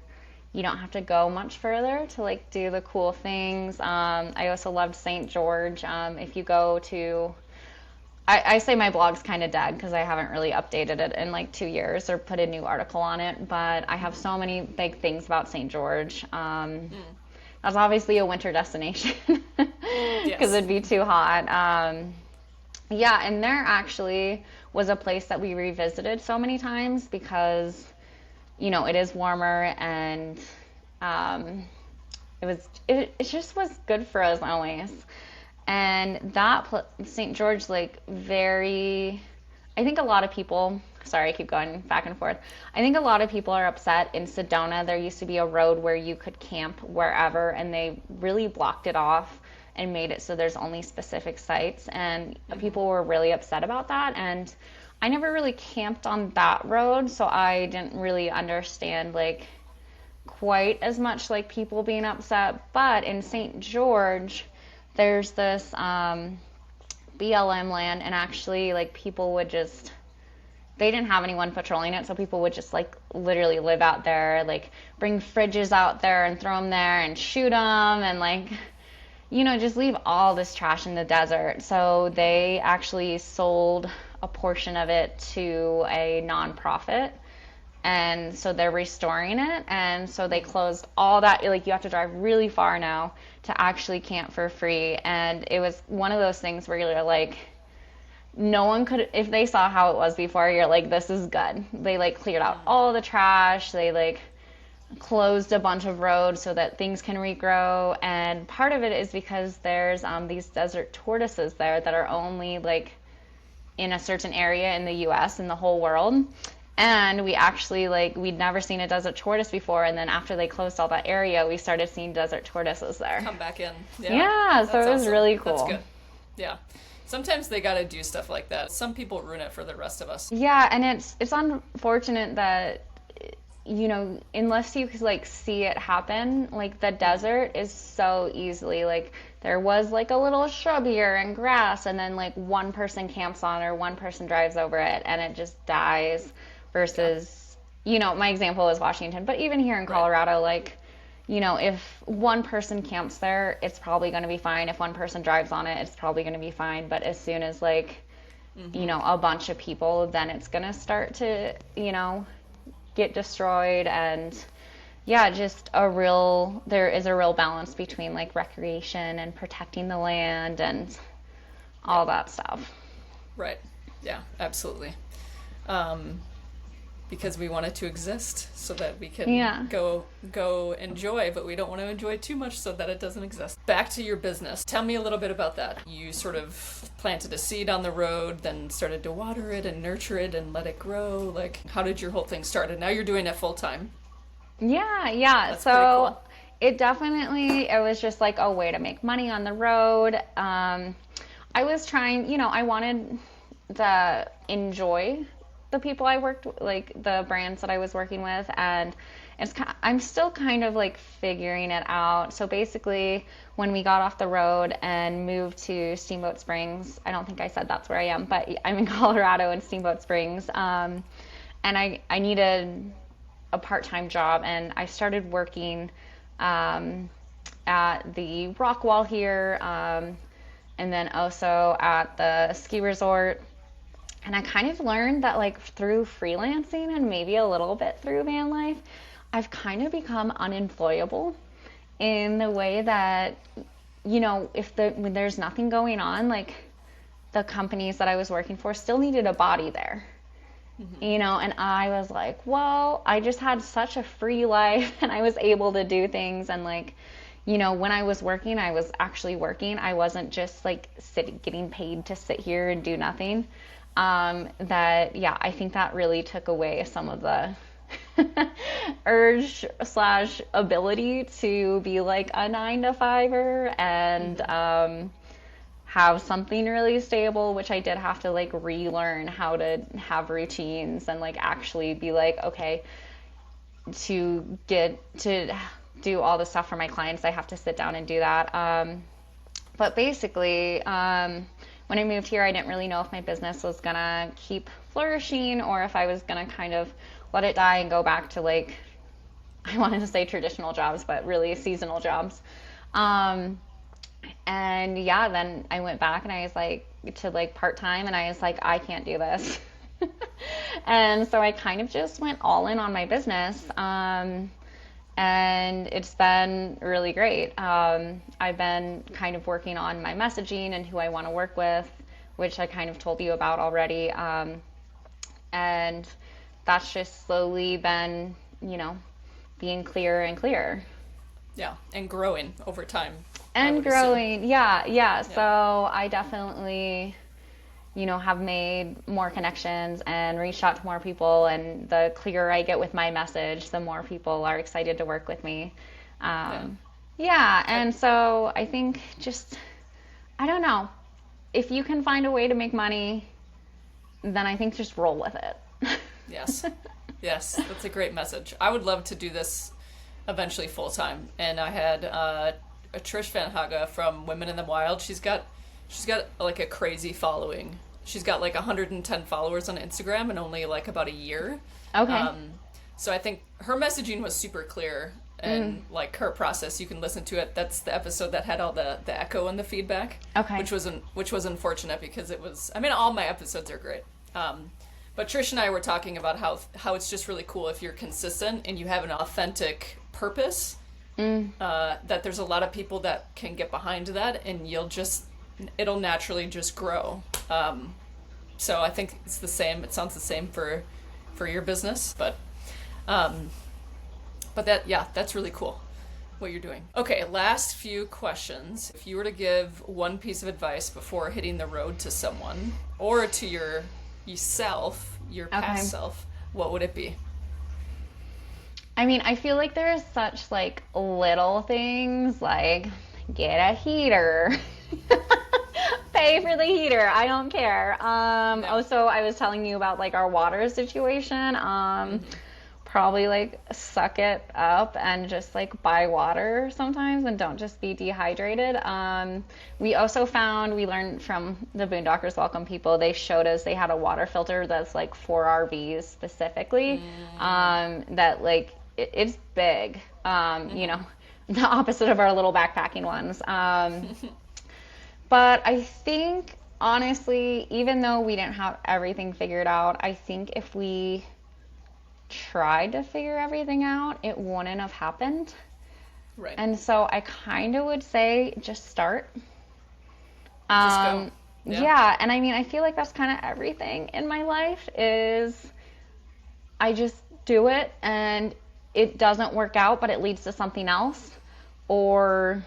you don't have to go much further to like do the cool things. I also loved St. George. If you go to I say my blog's kind of dead because I haven't really updated it in like 2 years or put a new article on it, but I have so many big things about St. George. That's obviously a winter destination because it'd be too hot. Yeah, and there actually was a place that we revisited so many times because, it is warmer and it just was good for us always. And that St. George, like I think a lot of people, sorry, I keep going back and forth. I think a lot of people are upset in Sedona. There used to be a road where you could camp wherever, and they really blocked it off and made it so there's only specific sites. And people were really upset about that. And I never really camped on that road, so I didn't really understand like quite as much like people being upset. But in St. George, there's this BLM land, and actually like people would just, they didn't have anyone patrolling it, so people would just like literally live out there, like bring fridges out there and throw them there and shoot them, and like just leave all this trash in the desert. So they actually sold a portion of it to a nonprofit. And so they're restoring it. And so they closed all that. Like, you have to drive really far now to actually camp for free. And it was one of those things where you're like, no one could, if they saw how it was before, you're like, this is good. They like cleared out all the trash. They like closed a bunch of roads so that things can regrow. And part of it is because there's these desert tortoises there that are only like in a certain area in the US and the whole world. And we actually we'd never seen a desert tortoise before, and then after they closed all that area, we started seeing desert tortoises there. Come back in. Yeah, so it was awesome. really cool. That's good. Yeah. Sometimes they got to do stuff like that. Some people ruin it for the rest of us. Yeah, and it's unfortunate that unless you see it happen, the desert is so easily there was a little shrubbier and grass, and then one person camps on or one person drives over it and it just dies. Versus, my example is Washington, but even here in Colorado, if one person camps there, it's probably going to be fine. If one person drives on it, it's probably going to be fine. But as soon as a bunch of people, then it's going to start to, get destroyed. And yeah, there is a real balance between recreation and protecting the land and all that stuff. Right. Yeah, absolutely. Because we want it to exist so that we can go enjoy, but we don't want to enjoy too much so that it doesn't exist. Back to your business. Tell me a little bit about that. You sort of planted a seed on the road, then started to water it and nurture it and let it grow. How did your whole thing start? And now you're doing it full time. Yeah. That's pretty cool. It was just a way to make money on the road. I was trying, I wanted to enjoy the people I worked, the brands that I was working with, and I'm still kind of figuring it out. So basically, when we got off the road and moved to Steamboat Springs, I don't think I said that's where I am, but I'm in Colorado in Steamboat Springs, and I needed a part-time job, and I started working at the rock wall here, and then also at the ski resort. And I kind of learned that through freelancing and maybe a little bit through Vanlife, I've kind of become unemployable in the way that, when there's nothing going on, the companies that I was working for still needed a body there. Mm-hmm. And I was like, well, I just had such a free life and I was able to do things. And when I was working, I was actually working. I wasn't just getting paid to sit here and do nothing. I think that really took away some of the urge / ability to be a 9-to-5er and have something really stable, which I did have to relearn how to have routines and actually be okay, to get to do all the stuff for my clients, I have to sit down and do that. But basically, when I moved here, I didn't really know if my business was going to keep flourishing or if I was going to kind of let it die and go back to I wanted to say traditional jobs, but really seasonal jobs. And yeah, then I went back and I was to part-time, and I was I can't do this. And so I kind of just went all in on my business. And it's been really great. I've been kind of working on my messaging and who I want to work with, which I kind of told you about already. And that's just slowly been, being clearer and clearer. Yeah, and growing over time. And growing, yeah. So I definitely, have made more connections and reached out to more people, and the clearer I get with my message, the more people are excited to work with me. And so I think I don't know, if you can find a way to make money, then I think just roll with it. Yes, that's a great message. I would love to do this eventually full time, and I had a Trish Van Haga from Women in the Wild. She's got a crazy following. She's got 110 followers on Instagram in only about a year. Okay. So I think her messaging was super clear, and like her process. You can listen to it. That's the episode that had all the echo and the feedback. Okay. Which was unfortunate because it was. I mean, all my episodes are great. But Trish and I were talking about how it's just really cool if you're consistent and you have an authentic purpose. That there's a lot of people that can get behind that, and it'll naturally just grow. So I think it's the same. It sounds the same for your business, but that's really cool what you're doing. Okay, last few questions. If you were to give one piece of advice before hitting the road to someone or to your past self, what would it be? I mean, I feel like there's such like little things like get a heater. Pay for the heater. I don't care. Also, I was telling you about like our water situation. Probably like suck it up and just like buy water sometimes and don't just be dehydrated. We also we learned from the Boondockers Welcome people, they showed us they had a water filter that's like for RVs specifically, that like it's big, you know, the opposite of our little backpacking ones. But I think honestly, even though we didn't have everything figured out, I think if we tried to figure everything out, it wouldn't have happened. Right. And so I kind of would say just start. Just go. Yeah, and I mean, I feel like that's kind of everything in my life is I just do it and it doesn't work out, but it leads to something else, or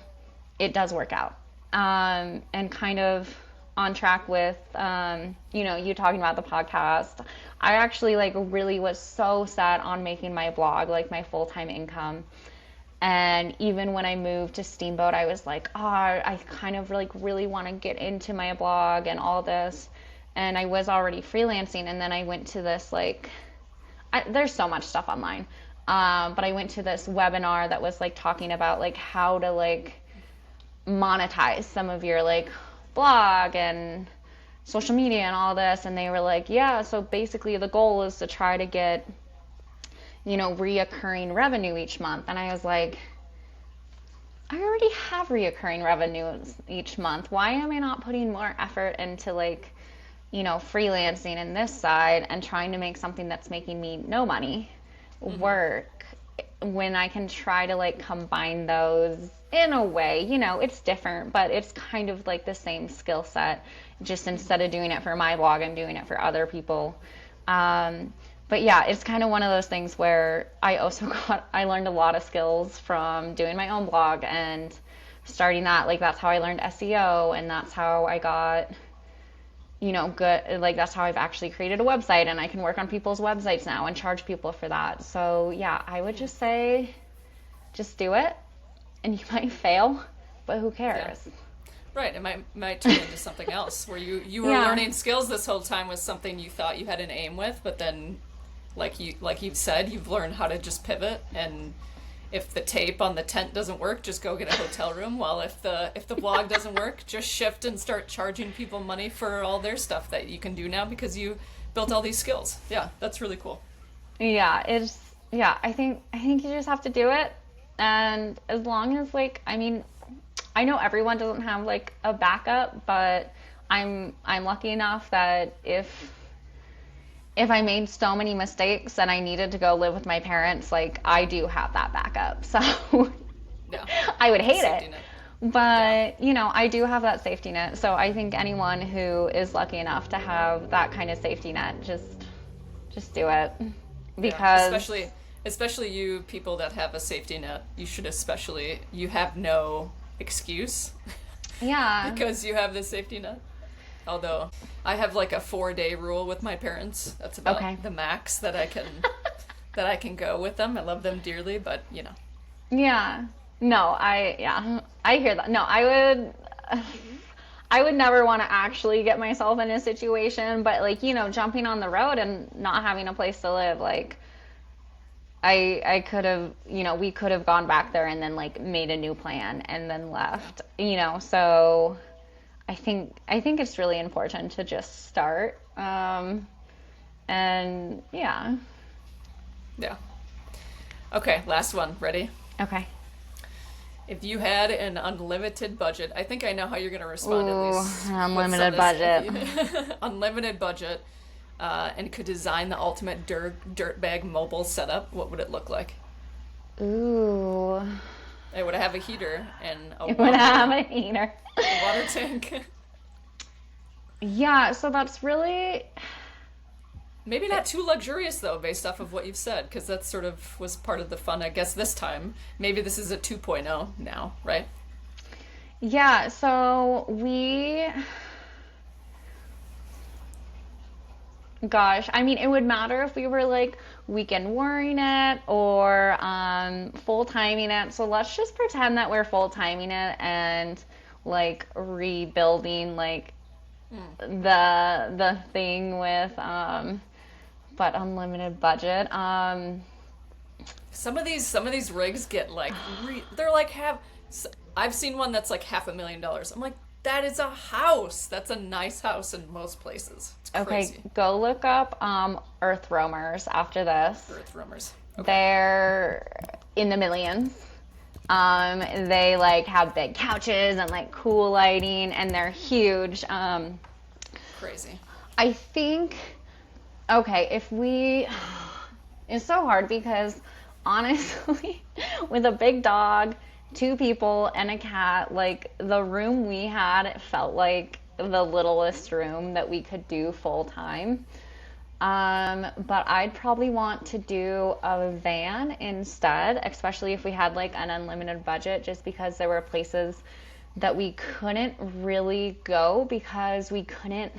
it does work out. And kind of on track with, you know, you talking about the podcast. I actually like really was so set on making my blog like my full-time income. And even when I moved to Steamboat, I was like, oh, I kind of like really want to get into my blog and all this. And I was already freelancing. And then I went to this like, there's so much stuff online. But I went to this webinar that was like talking about like how to like monetize some of your like blog and social media and all this. And they were like, yeah, so basically the goal is to try to get, you know, reoccurring revenue each month. And I was like, I already have reoccurring revenue each month. Why am I not putting more effort into like, you know, freelancing in this side and trying to make something that's making me no money work when I can try to like combine those in a way? You know, it's different, but it's kind of like the same skill set. Just instead of doing it for my blog, I'm doing it for other people. But yeah, it's kind of one of those things where I learned a lot of skills from doing my own blog and starting that. Like that's how I learned SEO, and that's how I got, you know, good, like that's how I've actually created a website, and I can work on people's websites now and charge people for that. So yeah, I would just say, just do it, and you might fail, but who cares? Yeah. Right, it might turn into something else where you were learning skills this whole time with something you thought you had an aim with, but then like you said, you've learned how to just pivot, and if the tape on the tent doesn't work, just go get a hotel room. Well, if the blog doesn't work, just shift and start charging people money for all their stuff that you can do now because you built all these skills. Yeah, that's really cool. Yeah, I think you just have to do it, and as long as like, I mean, I know everyone doesn't have like a backup, but I'm lucky enough that if I made so many mistakes and I needed to go live with my parents, like I do have that backup. So yeah. I would hate Safety it. net. But, you know, I do have that safety net. So I think anyone who is lucky enough to have that kind of safety net, just do it. Because especially you people that have a safety net, you have no excuse. Yeah. Because you have the safety net. Although I have like a 4-day rule with my parents. That's about the max that I can go with them. I love them dearly, but you know. Yeah. No, I hear that. No, I would never want to actually get myself in a situation, but like, you know, jumping on the road and not having a place to live, like I could have, you know, we could have gone back there and then like made a new plan and then left, you know, so I think it's really important to just start. And yeah. Yeah. Okay, last one. Ready? Okay. If you had an unlimited budget, I think I know how you're going to respond at Ooh, least with some unlimited of this. budget. Unlimited budget, and could design the ultimate dirtbag mobile setup, what would it look like? Ooh. It would have a heater and It would have a heater. a water tank. Yeah, so that's really. Maybe not too luxurious though, based off of what you've said, because that sort of was part of the fun, I guess, this time. Maybe this is a 2.0 now, right? Yeah, so gosh, I mean, it would matter if we were like weekend warring it or full timing it. So let's just pretend that we're full timing it and like rebuilding like the thing with but unlimited budget. Some of these rigs get like they're like have. I've seen one that's like $500,000. I'm like, that is a house. That's a nice house in most places. It's crazy. Okay, go look up Earth Roamers after this. Earth Rummers. Okay. They're in the millions. They like have big couches and like cool lighting and they're huge. Crazy. I think, okay, it's so hard because honestly, with a big dog, two people, and a cat, like the room we had, it felt like the littlest room that we could do full time. But I'd probably want to do a van instead, especially if we had like an unlimited budget, just because there were places that we couldn't really go because we couldn't.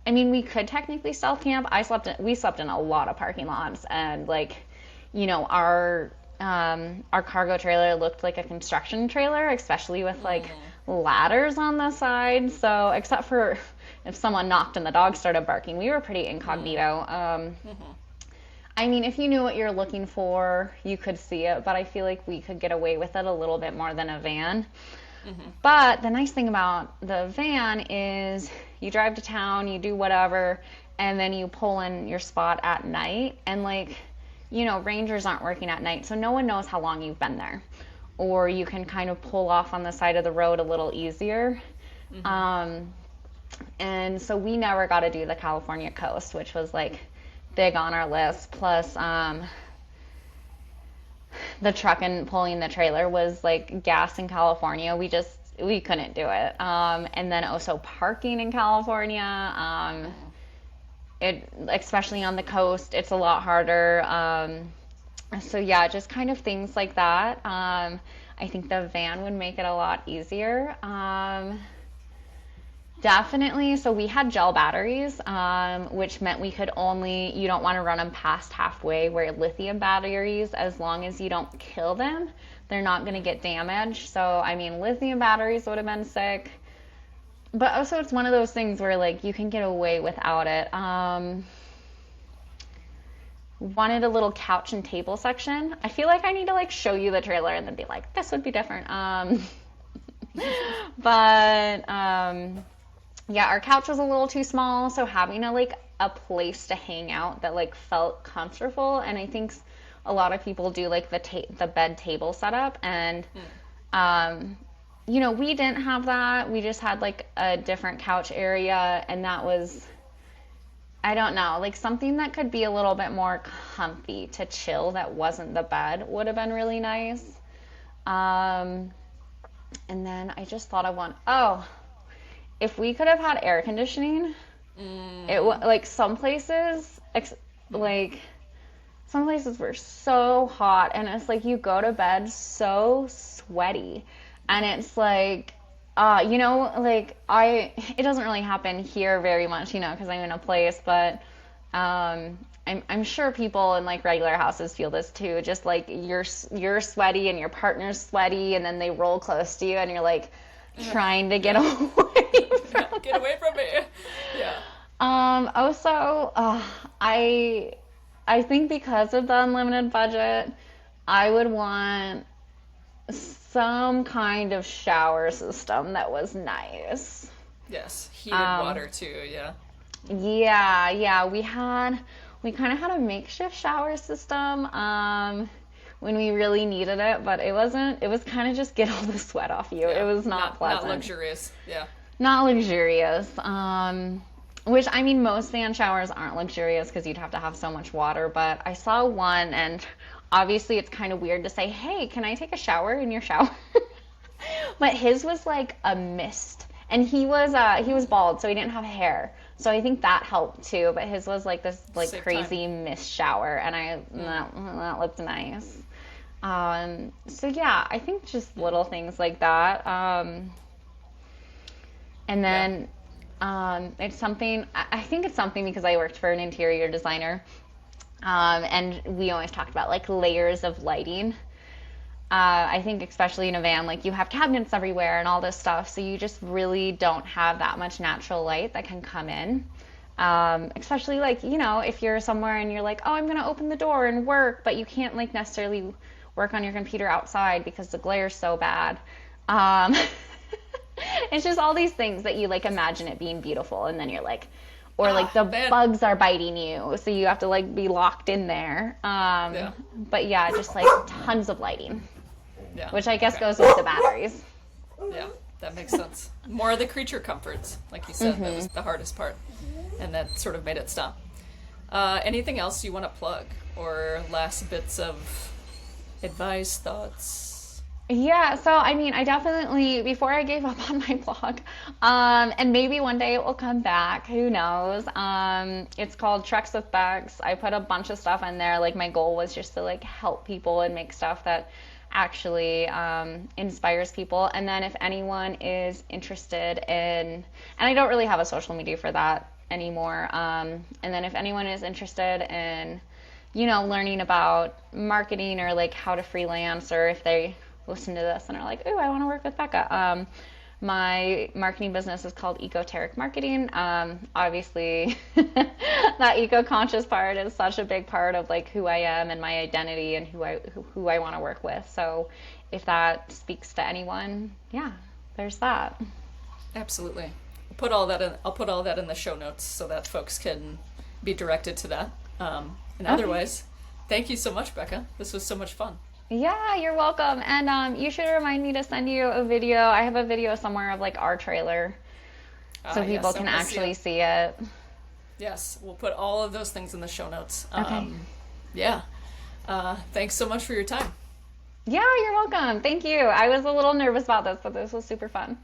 I mean, we could technically self camp. We slept in a lot of parking lots, and like, our cargo trailer looked like a construction trailer, especially with like ladders on the side. So except for if someone knocked and the dog started barking, we were pretty incognito. I mean, if you knew what you're looking for, you could see it, but I feel like we could get away with it a little bit more than a van. But the nice thing about the van is you drive to town, you do whatever, and then you pull in your spot at night. And like, rangers aren't working at night, so no one knows how long you've been there. Or you can kind of pull off on the side of the road a little easier. And so we never got to do the California coast, which was like big on our list. Plus, the truck and pulling the trailer was like gas in California. We couldn't do it. And then also parking in California, especially on the coast, it's a lot harder. So yeah, just kind of things like that. I think the van would make it a lot easier. Definitely. So we had gel batteries, which meant you don't want to run them past halfway, where lithium batteries, as long as you don't kill them, they're not going to get damaged. So, I mean, lithium batteries would have been sick. But also it's one of those things where like you can get away without it. Wanted a little couch and table section. I feel like I need to like show you the trailer and then be like, this would be different. But yeah, our couch was a little too small, so having a place to hang out that like felt comfortable, and I think a lot of people do like the bed table setup, and we didn't have that. We just had like a different couch area, and that was, I don't know, like something that could be a little bit more comfy to chill that wasn't the bed would have been really nice. And then I just thought if we could have had air conditioning, like some places were so hot, and it's like you go to bed so sweaty, and it's like, it doesn't really happen here very much, because I'm in a place, but I'm sure people in like regular houses feel this too. Just like you're sweaty and your partner's sweaty, and then they roll close to you, and you're like trying to get away from Get away from me. Yeah. Also, I think because of the unlimited budget, I would want some kind of shower system that was nice. Yes, heated water too. Yeah. Yeah. We kind of had a makeshift shower system. when we really needed it, but it wasn't, it was kind of just get all the sweat off you. Yeah. It was not pleasant. Not luxurious. Yeah. Not luxurious. Which, I mean, most fan showers aren't luxurious because you'd have to have so much water, but I saw one, and obviously it's kind of weird to say, hey, can I take a shower in your shower? But his was like a mist. And he was bald, so he didn't have hair. So I think that helped too. But his was like this like Save crazy time. mist shower, and that looked nice. So yeah, I think just little things like that. And then it's something, I think it's something because I worked for an interior designer, and we always talked about like layers of lighting. I think especially in a van, like you have cabinets everywhere and all this stuff, so you just really don't have that much natural light that can come in. Especially like, you know, if you're somewhere and you're like, oh, I'm gonna open the door and work, but you can't like necessarily work on your computer outside because the glare's so bad. It's just all these things that you like imagine it being beautiful, and then you're like, or like the bugs are biting you, so you have to like be locked in there. Yeah. But yeah, just like tons of lighting, Yeah. which I guess Okay. goes with the batteries. Yeah, that makes sense. More of the creature comforts, like you said, that was the hardest part, and that sort of made it stop. Anything else you want to plug, or last bits of advice, thoughts? Yeah, so I mean, I definitely, before I gave up on my blog, and maybe one day it will come back, who knows. It's called Treks with Bex. I put a bunch of stuff in there. Like my goal was just to like help people and make stuff that actually inspires people. And then if anyone is interested in, and I don't really have a social media for that anymore. And then if anyone is interested in, you know, learning about marketing or like how to freelance, or if they listen to this and are like, ooh, I want to work with Bekah. My marketing business is called Ecoteric Marketing. Obviously, that eco-conscious part is such a big part of like who I am and my identity and who I want to work with. So if that speaks to anyone, yeah, there's that. Absolutely. I'll put all that in the show notes so that folks can be directed to that. And otherwise, thank you so much, Bekah. This was so much fun. Yeah, you're welcome. And you should remind me to send you a video. I have a video somewhere of like our trailer, so people Yes, I can wanna actually see it. Yes, we'll put all of those things in the show notes. Okay. Yeah. Thanks so much for your time. Yeah, you're welcome. Thank you. I was a little nervous about this, but this was super fun.